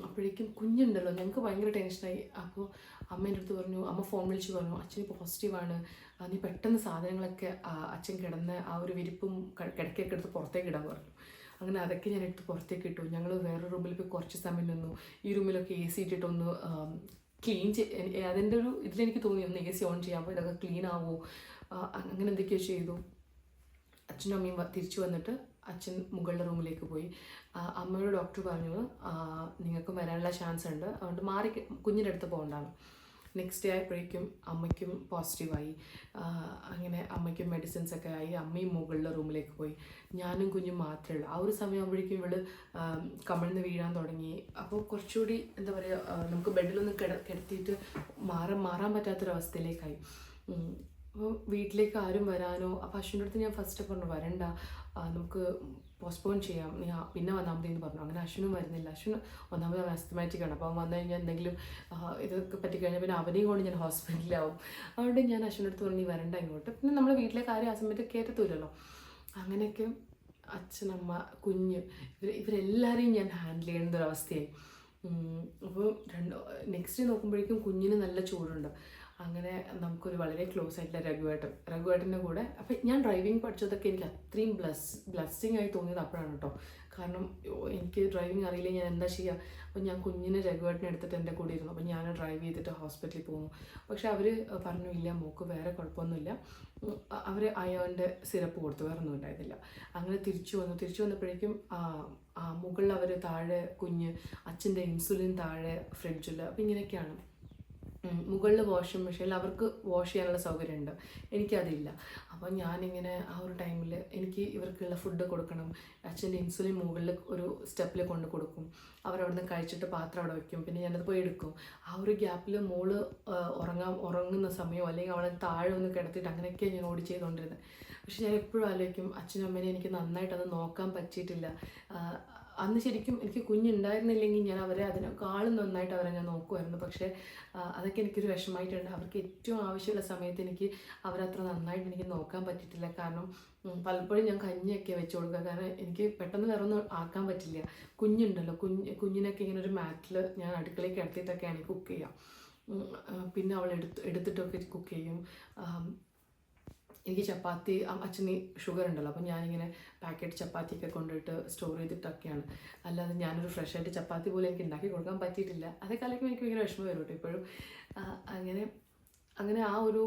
അപ്പോഴേക്കും കുഞ്ഞുണ്ടല്ലോ, ഞങ്ങൾക്ക് ഭയങ്കര ടെൻഷനായി. അപ്പോൾ അമ്മേൻ്റെ അടുത്ത് പറഞ്ഞു, അമ്മ ഫോൺ വിളിച്ച് പറഞ്ഞു, അച്ഛന് പോസിറ്റീവാണ്, നീ പെട്ടെന്ന് സാധനങ്ങളൊക്കെ അച്ഛൻ കിടന്ന് ആ ഒരു വിരിപ്പും കിടക്കൊക്കെ എടുത്ത് പുറത്തേക്ക് ഇടാൻ പറഞ്ഞു. അങ്ങനെ അതൊക്കെ ഞാൻ എടുത്ത് പുറത്തേക്ക് ഇട്ടു. ഞങ്ങൾ വേറെ റൂമിൽ പോയി കുറച്ച് സമയം നിന്നു. ഈ റൂമിലൊക്കെ AC ഇട്ടിട്ടൊന്ന് ക്ലീൻ അതിൻ്റെ ഒരു ഇതിലെനിക്ക് തോന്നി ഒന്ന് AC ഓൺ ചെയ്യാമ്പോൾ ഇതൊക്കെ ക്ലീൻ ആവുമോ, അങ്ങനെ എന്തൊക്കെയോ ചെയ്തു. അച്ഛനും അമ്മയും തിരിച്ചു വന്നിട്ട് അച്ഛൻ മുകളുടെ റൂമിലേക്ക് പോയി. അമ്മയോട് ഡോക്ടർ പറഞ്ഞു, നിങ്ങൾക്ക് വരാനുള്ള ചാൻസ് ഉണ്ട്, അതുകൊണ്ട് കുഞ്ഞിൻ്റെ അടുത്ത് പോകണ്ടാണ്. നെക്സ്റ്റ് ഡേ ആയപ്പോഴേക്കും അമ്മയ്ക്കും പോസിറ്റീവായി. അങ്ങനെ അമ്മയ്ക്കും മെഡിസിൻസൊക്കെ ആയി. അമ്മയും മുകളിലെ റൂമിലേക്ക് പോയി. ഞാനും കുഞ്ഞും മാത്രമേ ഉള്ളൂ. ആ ഒരു സമയമാകുമ്പോഴേക്കും ഇവള് കമിഴ്ന്ന് വീഴാൻ തുടങ്ങി. അപ്പോൾ കുറച്ചുകൂടി എന്താ പറയുക, നമുക്ക് ബെഡിലൊന്നും കിടത്തിയിട്ട് മാറാൻ പറ്റാത്തൊരവസ്ഥയിലേക്കായി. അപ്പോൾ വീട്ടിലേക്ക് ആരും വരാനോ, അപ്പോൾ അശ്വിൻ്റെ അടുത്ത് ഞാൻ ഫസ്റ്റ് പറഞ്ഞു, വരണ്ട, നമുക്ക് പോസ്റ്റ്പോൺ ചെയ്യാം, നീ പിന്നെ വന്നാൽ മതി എന്ന് പറഞ്ഞു. അങ്ങനെ അശ്വിനും വരുന്നില്ല. അശ്വിൻ ഒന്നാമത് ആസ്തമാറ്റിക്കാണ്. അപ്പോൾ അവൻ വന്നു കഴിഞ്ഞാൽ എന്തെങ്കിലും ഇതൊക്കെ പറ്റിക്കഴിഞ്ഞാൽ പിന്നെ അവനെയും കൊണ്ട് ഞാൻ ഹോസ്പിറ്റലിലാവും. അതുകൊണ്ട് ഞാൻ അശ്വിൻ്റെ അടുത്ത് പറഞ്ഞു, നീ വരണ്ട ഇങ്ങോട്ട്. പിന്നെ നമ്മുടെ വീട്ടിലെ കാര്യം ആ സമയത്ത് കയറ്റത്തൂരല്ലോ. അങ്ങനെയൊക്കെ അച്ഛനമ്മ കുഞ്ഞ് ഇവരെല്ലാവരെയും ഞാൻ ഹാൻഡിൽ ചെയ്യുന്നൊരവസ്ഥയായി. അപ്പോൾ നെക്സ്റ്റ് നോക്കുമ്പോഴേക്കും കുഞ്ഞിന് നല്ല ചൂടുണ്ട്. അങ്ങനെ നമുക്കൊരു വളരെ ക്ലോസ് ആയിട്ടുള്ള രഘുവേട്ടൻ്റെ കൂടെ. അപ്പം ഞാൻ ഡ്രൈവിംഗ് പഠിച്ചതൊക്കെ എനിക്ക് അത്രയും ബ്ലെസ്സിങ് ആയി തോന്നിയത് അപ്പോഴാണ് കേട്ടോ. കാരണം എനിക്ക് ഡ്രൈവിംഗ് അറിയില്ല, ഞാൻ എന്താ ചെയ്യുക. അപ്പം ഞാൻ കുഞ്ഞിനെ രഘുവേട്ടനെ എടുത്തിട്ട് എൻ്റെ കൂടെ ഇരുന്നു. അപ്പം ഞാൻ ഡ്രൈവ് ചെയ്തിട്ട് ഹോസ്പിറ്റലിൽ പോകുന്നു. പക്ഷെ അവർ പറഞ്ഞു, ഇല്ല മോക്ക് വേറെ കുഴപ്പമൊന്നുമില്ല. അവർ അയോൻ്റെ സിറപ്പ് കൊടുത്തു, വേറെ ഒന്നും ഉണ്ടായിരുന്നില്ല. അങ്ങനെ തിരിച്ചു വന്നപ്പോഴേക്കും മുകളിൽ അവർ താഴെ കുഞ്ഞ്, അച്ഛൻ്റെ ഇൻസുലിൻ താഴെ ഫ്രിഡ്ജിൽ. അപ്പം ഇങ്ങനെയൊക്കെയാണ്. മുകളിൽ വാഷിംഗ് മെഷീനിൽ അവർക്ക് വാഷ് ചെയ്യാനുള്ള സൗകര്യമുണ്ട്, എനിക്കതില്ല. അപ്പോൾ ഞാനിങ്ങനെ ആ ഒരു ടൈമിൽ എനിക്ക് ഇവർക്കുള്ള ഫുഡ് കൊടുക്കണം. അച്ഛൻ്റെ ഇൻസുലിൻ മുകളിൽ ഒരു സ്റ്റെപ്പിൽ കൊണ്ട് കൊടുക്കും. അവരവിടുന്ന് കഴിച്ചിട്ട് പാത്രം അവിടെ വയ്ക്കും, പിന്നെ ഞാനത് പോയി എടുക്കും. ആ ഒരു ഗ്യാപ്പിൽ മോള് ഉറങ്ങുന്ന സമയമോ അല്ലെങ്കിൽ അവളെ താഴെ ഒന്ന് കിടത്തിയിട്ട് അങ്ങനെയൊക്കെയാണ് ഞാൻ ഓടി ചെയ്തുകൊണ്ടിരുന്നത്. പക്ഷെ ഞാൻ എപ്പോഴും ആലോചിക്കും, അച്ഛനും അമ്മേനെ എനിക്ക് നന്നായിട്ട് അത് നോക്കാൻ പറ്റിയിട്ടില്ല. അന്ന് ശരിക്കും എനിക്ക് കുഞ്ഞുണ്ടായിരുന്നില്ലെങ്കിൽ ഞാൻ അവരെ അതിനേക്കാളും നന്നായിട്ട് അവരെ ഞാൻ നോക്കുമായിരുന്നു. പക്ഷേ അതൊക്കെ എനിക്കൊരു വിഷമമായിട്ടുണ്ട്. അവർക്ക് ഏറ്റവും ആവശ്യമുള്ള സമയത്ത് എനിക്ക് അവരത്ര നന്നായിട്ട് എനിക്ക് നോക്കാൻ പറ്റിയിട്ടില്ല. കാരണം പലപ്പോഴും ഞാൻ കഞ്ഞിയൊക്കെ വെച്ച് കൊടുക്കുക, കാരണം എനിക്ക് പെട്ടെന്ന് വേറെ ഒന്നും ആക്കാൻ പറ്റില്ല. കുഞ്ഞുണ്ടല്ലോ, കുഞ്ഞിനൊക്കെ ഇങ്ങനെ ഒരു മാറ്റിൽ ഞാൻ അടുക്കളയ്ക്ക് കിടത്തിയിട്ടൊക്കെയാണ് കുക്ക് ചെയ്യുക. പിന്നെ അവൾ എടുത്തിട്ടൊക്കെ കുക്ക് ചെയ്യും. എനിക്ക് ചപ്പാത്തി, അച്ഛന് ഷുഗർ ഉണ്ടല്ലോ, അപ്പം ഞാനിങ്ങനെ പാക്കറ്റ് ചപ്പാത്തിയൊക്കെ കൊണ്ടുപോയിട്ട് സ്റ്റോർ ചെയ്തിട്ടൊക്കെയാണ്. അല്ലാതെ ഞാനൊരു ഫ്രഷ് ആയിട്ട് ചപ്പാത്തി പോലും എനിക്ക് ഉണ്ടാക്കി കൊടുക്കാൻ പറ്റിയിട്ടില്ല. അതൊക്കെ അല്ലെങ്കിൽ എനിക്ക് ഭയങ്കര വിഷമം വരും കേട്ടോ ഇപ്പോഴും. അങ്ങനെ ആ ഒരു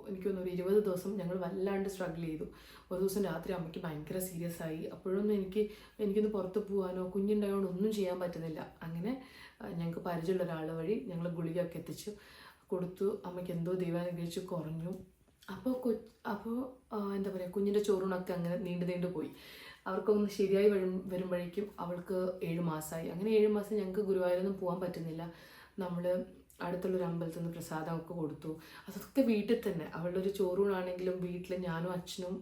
എനിക്ക് തോന്നുന്നു 20 ദിവസം ഞങ്ങൾ വല്ലാണ്ട് സ്ട്രഗിൾ ചെയ്തു. ഒരു ദിവസം രാത്രി അമ്മയ്ക്ക് ഭയങ്കര സീരിയസ് ആയി. അപ്പോഴൊന്നും എനിക്കൊന്ന് പുറത്ത് പോകാനോ കുഞ്ഞുണ്ടായതുകൊണ്ട് ഒന്നും ചെയ്യാൻ പറ്റുന്നില്ല. അങ്ങനെ ഞങ്ങൾക്ക് പരിചയമുള്ള ഒരാൾ വഴി ഞങ്ങൾ ഗുളികയൊക്കെ എത്തിച്ചു കൊടുത്തു. അമ്മയ്ക്ക് എന്തോ ദൈവാനുഗ്രഹിച്ച് കുറഞ്ഞു. അപ്പോൾ എന്താ പറയുക, കുഞ്ഞിൻ്റെ ചോറൂണൊക്കെ അങ്ങനെ നീണ്ടു പോയി. അവർക്കൊന്ന് ശരിയായി വരുമ്പോഴേക്കും അവൾക്ക് 7 മാസമായി. അങ്ങനെ 7 മാസം ഞങ്ങൾക്ക് ഗുരുവായൂരൊന്നും പോകാൻ പറ്റുന്നില്ല. നമ്മൾ അടുത്തുള്ളൊരു അമ്പലത്തിൽ നിന്ന് പ്രസാദമൊക്കെ കൊടുത്തു. അതൊക്കെ വീട്ടിൽ തന്നെ. അവളുടെ ഒരു ചോറൂണാണെങ്കിലും വീട്ടിൽ ഞാനും അച്ഛനും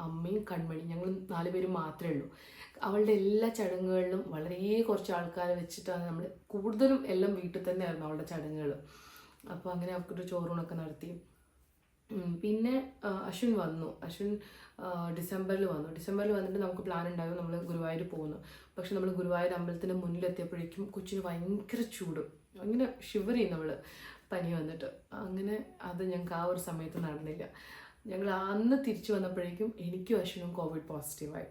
അമ്മയും കൺമണി, ഞങ്ങൾ 4 പേരും മാത്രമേ ഉള്ളൂ. അവളുടെ എല്ലാ ചടങ്ങുകളിലും വളരെ കുറച്ച് ആൾക്കാരെ വെച്ചിട്ടാണ് നമ്മൾ കൂടുതലും എല്ലാം വീട്ടിൽ തന്നെ ആയിരുന്നു അവളുടെ ചടങ്ങുകൾ. അപ്പോൾ അങ്ങനെ അവർക്കൊരു ചോറൂണൊക്കെ നടത്തി. പിന്നെ അശ്വിൻ വന്നു. ഡിസംബറിൽ വന്നിട്ട് നമുക്ക് പ്ലാൻ ഉണ്ടായിരുന്നു നമ്മൾ ഗുരുവായൂർ പോകുന്നു. പക്ഷെ നമ്മൾ ഗുരുവായൂർ അമ്പലത്തിൻ്റെ മുന്നിലെത്തിയപ്പോഴേക്കും കൊച്ചിന് ഭയങ്കര ചൂട്, അങ്ങനെ ഷിവർ ചെയ്യും നമ്മൾ, പനി വന്നിട്ട്. അങ്ങനെ അത് ഞങ്ങൾക്ക് ആ ഒരു സമയത്ത് നടന്നില്ല. ഞങ്ങൾ അന്ന് തിരിച്ചു വന്നപ്പോഴേക്കും എനിക്കും അശ്വിനും കോവിഡ് പോസിറ്റീവായി.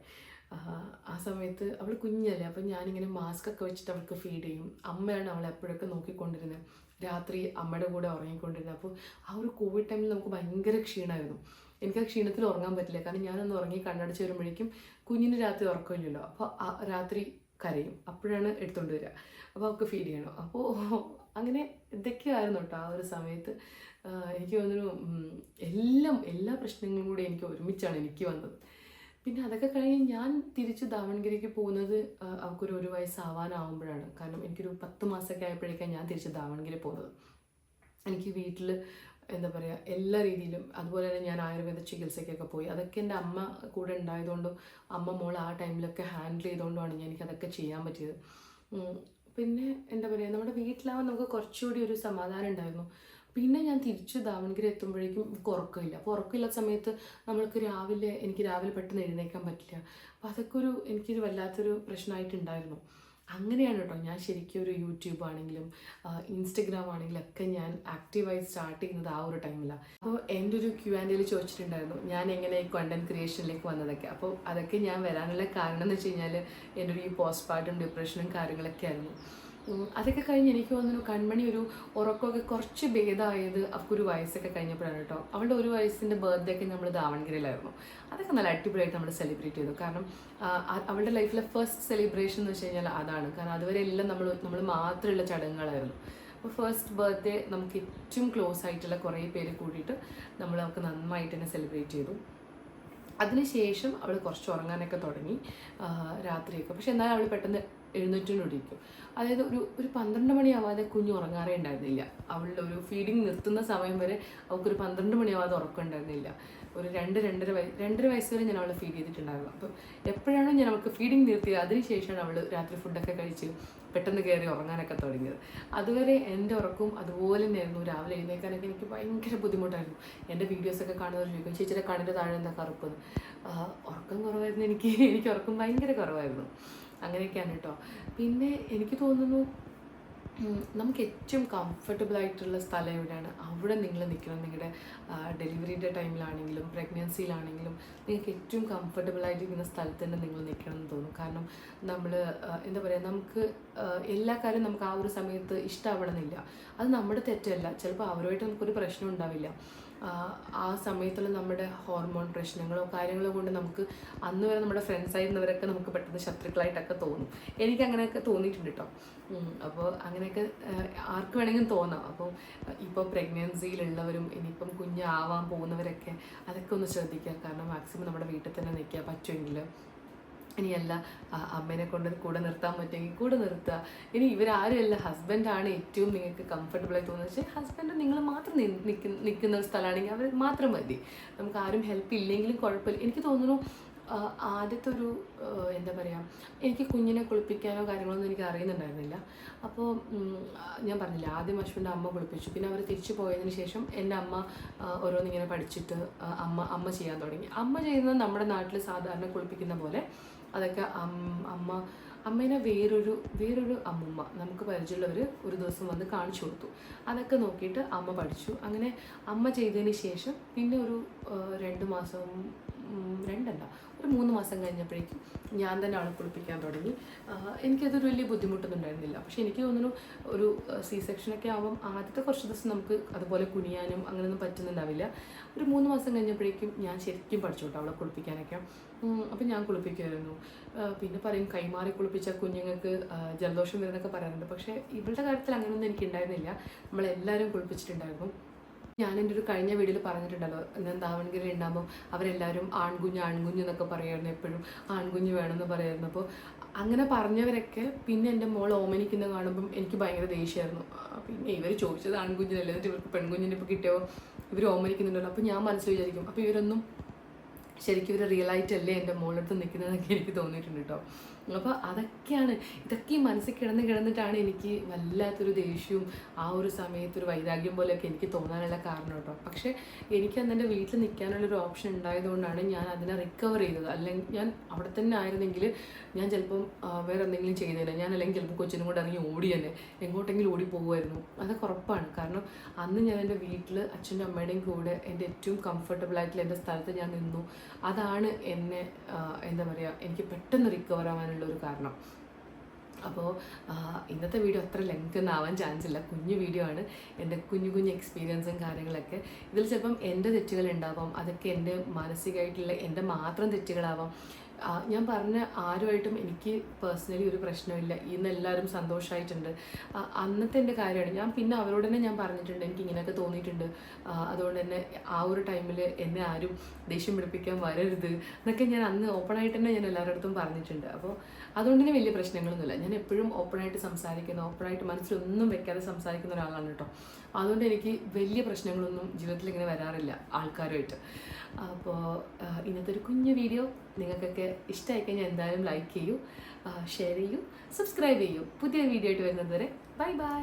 ആ സമയത്ത് അവൾ കുഞ്ഞല്ലേ, അപ്പം ഞാനിങ്ങനെ മാസ്ക് ഒക്കെ വെച്ചിട്ട് അവൾക്ക് ഫീഡ് ചെയ്യും. അമ്മയാണ് അവളെ എപ്പോഴൊക്കെ നോക്കിക്കൊണ്ടിരുന്നത്. രാത്രി അമ്മയുടെ കൂടെ ഉറങ്ങിക്കൊണ്ടിരുന്നത്. അപ്പോൾ ആ ഒരു കോവിഡ് ടൈമിൽ നമുക്ക് ഭയങ്കര ക്ഷീണമായിരുന്നു. എനിക്ക് ആ ക്ഷീണത്തിൽ ഉറങ്ങാൻ പറ്റില്ല. കാരണം ഞാനൊന്ന് ഉറങ്ങി കണ്ണടച്ച് വരുമ്പോഴേക്കും കുഞ്ഞിന് രാത്രി ഉറക്കമില്ലല്ലോ. അപ്പോൾ രാത്രി കരയും, അപ്പോഴാണ് എടുത്തുകൊണ്ട് വരിക. അപ്പോൾ അവൾക്ക് ഫീഡ് ചെയ്യണം. അപ്പോൾ അങ്ങനെ ഇതൊക്കെയായിരുന്നു കേട്ടോ ആ ഒരു സമയത്ത്. എനിക്ക് തോന്നുന്നു എല്ലാ പ്രശ്നങ്ങളും കൂടി എനിക്ക് ഒരുമിച്ചാണ് എനിക്ക് വന്നത്. പിന്നെ അതൊക്കെ കഴിഞ്ഞ് ഞാൻ തിരിച്ച് ദാവൺഗിരിക്ക് പോകുന്നത് അവൾക്കൊരു 1 വയസ്സാവാനാവുമ്പോഴാണ്. കാരണം എനിക്കൊരു 10 മാസമൊക്കെ ആയപ്പോഴേക്കാണ് ഞാൻ തിരിച്ച് ദാവൺഗിരി പോകുന്നത്. എനിക്ക് വീട്ടിൽ എന്താ പറയുക എല്ലാ രീതിയിലും, അതുപോലെ തന്നെ ഞാൻ ആയുർവേദ ചികിത്സയ്ക്കൊക്കെ പോയി. അതൊക്കെ എൻ്റെ അമ്മ കൂടെ ഉണ്ടായതുകൊണ്ടും അമ്മ മോൾ ആ ടൈമിലൊക്കെ ഹാൻഡിൽ ചെയ്തുകൊണ്ടുമാണ് എനിക്കതൊക്കെ ചെയ്യാൻ പറ്റിയത്. പിന്നെ എന്താ പറയുക, നമ്മുടെ വീട്ടിലാവാൻ നമുക്ക് കുറച്ചുകൂടി ഒരു സമാധാനം ഉണ്ടായിരുന്നു. പിന്നെ ഞാൻ തിരിച്ച് ദാവൺഗിരി എത്തുമ്പോഴേക്കും ഉറക്കമില്ല. അപ്പോൾ ഉറക്കമില്ലാത്ത സമയത്ത് എനിക്ക് രാവിലെ പെട്ടെന്ന് എഴുന്നേക്കാൻ പറ്റില്ല. അപ്പോൾ അതൊക്കെ എനിക്കൊരു വല്ലാത്തൊരു പ്രശ്നമായിട്ടുണ്ടായിരുന്നു. അങ്ങനെയാണ് കേട്ടോ ഞാൻ ശരിക്കും ഒരു യൂട്യൂബ് ആണെങ്കിലും ഇൻസ്റ്റഗ്രാം ആണെങ്കിലും ഒക്കെ ഞാൻ ആക്റ്റീവായി സ്റ്റാർട്ട് ചെയ്യുന്നത് ആ ഒരു ടൈമിലാണ്. അപ്പോൾ എൻ്റെ ഒരു Q&Aയിൽ ചോദിച്ചിട്ടുണ്ടായിരുന്നു ഞാൻ എങ്ങനെ കണ്ടന്റ് ക്രിയേഷനിലേക്ക് വന്നതൊക്കെ. അപ്പോൾ അതൊക്കെ ഞാൻ വരാനുള്ള കാരണം എന്ന് വെച്ച് കഴിഞ്ഞാൽ എൻ്റെ ഒരു പോസ്റ്റ് പാർട്ടം ഡിപ്രഷനും കാര്യങ്ങളൊക്കെ ആയിരുന്നു. അതൊക്കെ കഴിഞ്ഞ് എനിക്ക് തോന്നുന്നു കൺമണി ഒരു ഉറക്കമൊക്കെ കുറച്ച് ഭേദമായത് അവൾക്കൊരു വയസ്സൊക്കെ കഴിഞ്ഞപ്പോഴാണ് കേട്ടോ. അവളുടെ 1 വയസ്സിൻ്റെ ബർത്ത്ഡേ ഒക്കെ നമ്മൾ ദാവൺഗിരിയിലായിരുന്നു. അതൊക്കെ നല്ല അടിപൊളിയായിട്ട് നമ്മൾ സെലിബ്രേറ്റ് ചെയ്തു. കാരണം അവളുടെ ലൈഫിലെ ഫസ്റ്റ് സെലിബ്രേഷൻ എന്ന് വെച്ച് കഴിഞ്ഞാൽ അതാണ്. കാരണം അതുവരെ എല്ലാം നമ്മൾ മാത്രമുള്ള ചടങ്ങുകളായിരുന്നു. അപ്പോൾ ഫസ്റ്റ് ബർത്ത്ഡേ നമുക്ക് ഏറ്റവും ക്ലോസ് ആയിട്ടുള്ള കുറേ പേര് കൂടിയിട്ട് അവൾക്ക് നന്നായിട്ട് തന്നെ സെലിബ്രേറ്റ് ചെയ്തു. അതിനുശേഷം അവൾ കുറച്ച് ഉറങ്ങാനൊക്കെ തുടങ്ങി രാത്രിയൊക്കെ. പക്ഷെ എന്നാലും അവൾ പെട്ടെന്ന് എഴുന്നേറ്റുകൊണ്ടിരിക്കും. അതായത് ഒരു 12 മണിയാവാതെ കുഞ്ഞ് ഉറങ്ങാറേ ഉണ്ടായിരുന്നില്ല. അവളുടെ ഒരു ഫീഡിങ് നിർത്തുന്ന സമയം വരെ അവൾക്കൊരു 12 മണിയാവാതെ ഉറക്കം ഉണ്ടായിരുന്നില്ല. ഒരു 2-2.5 വയസ്സ് വരെ ഞാൻ അവളെ ഫീഡ് ചെയ്തിട്ടുണ്ടായിരുന്നു. അപ്പം എപ്പോഴാണോ ഞാൻ അവൾക്ക് ഫീഡിങ് നിർത്തിയത് അതിനുശേഷമാണ് അവൾ രാത്രി ഫുഡൊക്കെ കഴിച്ച് പെട്ടെന്ന് കയറി ഉറങ്ങാനൊക്കെ തുടങ്ങിയത്. അതുവരെ എൻ്റെ ഉറക്കവും അതുപോലെ തന്നെയായിരുന്നു. രാവിലെ എഴുന്നേൽക്കാനൊക്കെ എനിക്ക് ഭയങ്കര ബുദ്ധിമുട്ടായിരുന്നു. എൻ്റെ വീഡിയോസൊക്കെ കാണുന്നവർ ചോദിക്കും ചേച്ചിയുടെ കണ്ണിൻ്റെ താഴെ എന്താ കറുപ്പ്. ഉറക്കം കുറവായിരുന്നു. എനിക്ക് ഉറക്കം ഭയങ്കര കുറവായിരുന്നു. അങ്ങനെയൊക്കെയാണ് കേട്ടോ. പിന്നെ എനിക്ക് തോന്നുന്നു നമുക്ക് ഏറ്റവും കംഫർട്ടബിൾ ആയിട്ടുള്ള സ്ഥലം എവിടെയാണ് അവിടെ നിങ്ങൾ നിൽക്കണം. നിങ്ങളുടെ ഡെലിവറിയുടെ ടൈമിലാണെങ്കിലും പ്രഗ്നൻസിയിലാണെങ്കിലും നിങ്ങൾക്ക് ഏറ്റവും കംഫർട്ടബിൾ ആയിട്ടിരിക്കുന്ന സ്ഥലത്ത് തന്നെ നിങ്ങൾ നിൽക്കണം എന്ന് തോന്നും. കാരണം നമ്മൾ എന്താ പറയുക, നമുക്ക് എല്ലാ കാര്യവും നമുക്ക് ആ ഒരു സമയത്ത് ഇഷ്ടമാവണമെന്നില്ല. അത് നമ്മുടെ തെറ്റല്ല. ചിലപ്പോൾ അവരുമായിട്ട് നമുക്കൊരു പ്രശ്നം ഉണ്ടാവില്ല. ആ സമയത്തുള്ള നമ്മുടെ ഹോർമോൺ പ്രശ്നങ്ങളോ കാര്യങ്ങളോ കൊണ്ട് നമുക്ക് അന്ന് വരെ നമ്മുടെ ഫ്രണ്ട്സായിരുന്നവരൊക്കെ നമുക്ക് പെട്ടെന്ന് ശത്രുക്കളായിട്ടൊക്കെ തോന്നും. എനിക്ക് അങ്ങനെയൊക്കെ തോന്നിയിട്ടുണ്ട് കേട്ടോ. അപ്പോൾ അങ്ങനെയൊക്കെ ആർക്ക് വേണമെങ്കിലും തോന്നാം. അപ്പോൾ ഇപ്പോൾ പ്രഗ്നൻസിയിലുള്ളവരും ഇനിയിപ്പം കുഞ്ഞാവാൻ പോകുന്നവരൊക്കെ അതൊക്കെ ഒന്ന് ശ്രദ്ധിക്കുക. കാരണം മാക്സിമം നമ്മുടെ വീട്ടിൽ തന്നെ നിൽക്കുക പറ്റുമെങ്കിൽ. ഇനിയല്ല അമ്മേനെ കൊണ്ട് കൂടെ നിർത്താൻ പറ്റുമെങ്കിൽ കൂടെ നിർത്തുക. ഇനി ഇവരാരുമല്ല, ഹസ്ബൻഡാണ് ഏറ്റവും നിങ്ങൾക്ക് കംഫർട്ടബിളായി തോന്നുന്നത് വെച്ചാൽ ഹസ്ബൻഡ് നിങ്ങൾ മാത്രം നിൽക്കുന്ന ഒരു സ്ഥലമാണെങ്കിൽ അവർ മാത്രം മതി. നമുക്ക് ആരും ഹെൽപ്പ് ഇല്ലെങ്കിലും കുഴപ്പമില്ല. എനിക്ക് തോന്നുന്നു ആദ്യത്തെ ഒരു എന്താ പറയുക, എനിക്ക് കുഞ്ഞിനെ കുളിപ്പിക്കാനോ കാര്യങ്ങളൊന്നും എനിക്ക് അറിയുന്നുണ്ടായിരുന്നില്ല. അപ്പോൾ ഞാൻ പറഞ്ഞില്ല, ആദ്യം അശ്വിൻ്റെ അമ്മ കുളിപ്പിച്ചു. പിന്നെ അവർ തിരിച്ചു പോയതിന് ശേഷം എൻ്റെ അമ്മ ഓരോന്നിങ്ങനെ പഠിച്ചിട്ട് അമ്മ ചെയ്യാൻ തുടങ്ങി. അമ്മ ചെയ്യുന്നത് നമ്മുടെ നാട്ടിൽ സാധാരണ കുളിപ്പിക്കുന്ന പോലെ അതൊക്കെ അമ്മേനെ വേറൊരു അമ്മുമ്മ നമുക്ക് പരിചയമുള്ളവർ ഒരു ദിവസം വന്ന് കാണിച്ചു കൊടുത്തു. അതൊക്കെ നോക്കിയിട്ട് അമ്മ പഠിച്ചു. അങ്ങനെ അമ്മ ചെയ്തതിന് ശേഷം പിന്നെ ഒരു 2 മാസം, 3 മാസം കഴിഞ്ഞപ്പോഴേക്കും ഞാൻ തന്നെ ആളെ കുളിപ്പിക്കാൻ തുടങ്ങി. എനിക്കതൊരു വലിയ ബുദ്ധിമുട്ടൊന്നും ഉണ്ടായിരുന്നില്ല. പക്ഷെ എനിക്ക് തോന്നുന്നു ഒരു സി സെക്ഷനൊക്കെ ആകുമ്പം ആദ്യത്തെ കുറച്ച് ദിവസം നമുക്ക് അതുപോലെ കുനിയാനും അങ്ങനെയൊന്നും പറ്റുന്നുണ്ടാവില്ല. ഒരു 3 മാസം കഴിഞ്ഞപ്പോഴേക്കും ഞാൻ ശരിക്കും പഠിച്ചു കേട്ടോ അവളെ കുളിപ്പിക്കാനൊക്കെ. അപ്പം ഞാൻ കുളിപ്പിക്കുമായിരുന്നു. പിന്നെ പറയും കൈമാറി കുളിപ്പിച്ച കുഞ്ഞുങ്ങൾക്ക് ജലദോഷം വരുന്നൊക്കെ പറയാറുണ്ട്. പക്ഷേ ഇവളുടെ കാര്യത്തിൽ അങ്ങനെയൊന്നും എനിക്ക് ഉണ്ടായിരുന്നില്ല. നമ്മളെല്ലാവരും കുളിപ്പിച്ചിട്ടുണ്ടായിരുന്നു. ഞാൻ എൻ്റെ ഒരു കഴിഞ്ഞ വീഡിയോയിൽ പറഞ്ഞിട്ടുണ്ടല്ലോ, ഞാൻ ദാവൺഗിരി ഉണ്ടാകുമ്പോൾ അവരെല്ലാവരും ആൺകുഞ്ഞ് എന്നൊക്കെ പറയുമായിരുന്നു. എപ്പോഴും ആൺകുഞ്ഞ് വേണമെന്ന് പറയുമായിരുന്നു. അപ്പോൾ അങ്ങനെ പറഞ്ഞവരൊക്കെ പിന്നെ എൻ്റെ മോൾ ഓമനിക്കുന്ന കാണുമ്പം എനിക്ക് ഭയങ്കര ദേഷ്യമായിരുന്നു. പിന്നെ ഇവർ ചോദിച്ചത് ആൺകുഞ്ഞിനല്ലേ, എന്നിട്ട് ഇവർക്ക് പെൺകുഞ്ഞിനെ ഇപ്പോൾ കിട്ടിയോ ഇവർ ഓമനിക്കുന്നുണ്ടല്ലോ. അപ്പോൾ ഞാൻ മനസ്സിൽ വിചാരിക്കും, അപ്പോൾ ഇവരൊന്നും ശരിക്കും ഇവർ റിയലായിട്ടല്ലേ എൻ്റെ മോളടുത്ത് നിൽക്കുന്നതെന്നൊക്കെ എനിക്ക് തോന്നിയിട്ടുണ്ട് കേട്ടോ. അപ്പോൾ ഇതൊക്കെ മനസ്സിൽ കിടന്നിട്ടാണ് എനിക്ക് വല്ലാത്തൊരു ദേഷ്യവും ആ ഒരു സമയത്തൊരു വൈരാഗ്യം പോലെയൊക്കെ എനിക്ക് തോന്നാനുള്ള കാരണം കേട്ടോ. പക്ഷേ എനിക്കന്ന് എൻ്റെ വീട്ടിൽ നിൽക്കാനുള്ളൊരു ഓപ്ഷൻ ഉണ്ടായതുകൊണ്ടാണ് ഞാൻ അതിനെ റിക്കവർ ചെയ്തത്. അല്ലെങ്കിൽ ഞാൻ അവിടെ തന്നെ ആയിരുന്നെങ്കിൽ ഞാൻ ചിലപ്പം വേറെ എന്തെങ്കിലും ചെയ്തേനെ. ഞാൻ അല്ലെങ്കിൽ ചിലപ്പോൾ കൊച്ചിനും കൂടെ ഇറങ്ങി ഓടി തന്നെ എങ്ങോട്ടെങ്കിലും ഓടി പോകുമായിരുന്നു. അതൊക്കെ ഉറപ്പാണ്. കാരണം അന്ന് ഞാൻ എൻ്റെ വീട്ടിൽ അച്ഛൻ്റെ അമ്മയുടെയും കൂടെ എൻ്റെ ഏറ്റവും കംഫർട്ടബിളായിട്ടുള്ള എൻ്റെ സ്ഥലത്ത് ഞാൻ നിന്നു. അതാണ് എന്നെ എന്താ പറയുക, എനിക്ക് പെട്ടെന്ന് റിക്കവർ ആവാനുള്ളൊരു കാരണം. അപ്പോൾ ഇന്നത്തെ വീഡിയോ അത്ര ലെങ്ത് ഒന്നും ആവാൻ ചാൻസ് ഇല്ല. കുഞ്ഞു വീഡിയോ ആണ്. എൻ്റെ കുഞ്ഞു എക്സ്പീരിയൻസും കാര്യങ്ങളൊക്കെ. ഇതിൽ ചിലപ്പം എൻ്റെ തെറ്റുകൾ ഉണ്ടാവാം. അതൊക്കെ എൻ്റെ മാനസികമായിട്ടുള്ള എൻ്റെ മാത്രം തെറ്റുകളാവാം. ഞാൻ പറഞ്ഞ ആരുമായിട്ടും എനിക്ക് പേഴ്സണലി ഒരു പ്രശ്നമില്ല. ഇന്ന് എല്ലാവരും സന്തോഷമായിട്ടുണ്ട്. അന്നത്തെ എൻ്റെ കാര്യമാണ്. ഞാൻ പിന്നെ അവരോട് തന്നെ ഞാൻ പറഞ്ഞിട്ടുണ്ട് എനിക്ക് ഇങ്ങനെയൊക്കെ തോന്നിയിട്ടുണ്ട്. അതുകൊണ്ട് തന്നെ ആ ഒരു ടൈമിൽ എന്നെ ആരും ദേഷ്യം പിടിപ്പിക്കാൻ വരരുത് എന്നൊക്കെ ഞാൻ അന്ന് ഓപ്പണായിട്ട് തന്നെ ഞാൻ എല്ലാവരുടെ അടുത്തും പറഞ്ഞിട്ടുണ്ട്. അപ്പോൾ അതുകൊണ്ട് തന്നെ വലിയ പ്രശ്നങ്ങളൊന്നുമില്ല. ഞാൻ എപ്പോഴും ഓപ്പണായിട്ട് സംസാരിക്കുന്ന, ഓപ്പണായിട്ട് മനസ്സിലൊന്നും വെക്കാതെ സംസാരിക്കുന്ന ഒരാളാണ് കേട്ടോ. അതുകൊണ്ട് എനിക്ക് വലിയ പ്രശ്നങ്ങളൊന്നും ജീവിതത്തിൽ ഇങ്ങനെ വരാറില്ല ആൾക്കാരുമായിട്ട്. അപ്പോൾ ഇന്നത്തെ ഒരു കുഞ്ഞു വീഡിയോ നിങ്ങൾക്കൊക്കെ ഇഷ്ടമായി കഴിഞ്ഞാൽ എന്തായാലും ലൈക്ക് ചെയ്യൂ, ഷെയർ ചെയ്യൂ, സബ്സ്ക്രൈബ് ചെയ്യൂ. പുതിയ വീഡിയോ ആയിട്ട് വരുന്നത് വരെ ബൈ.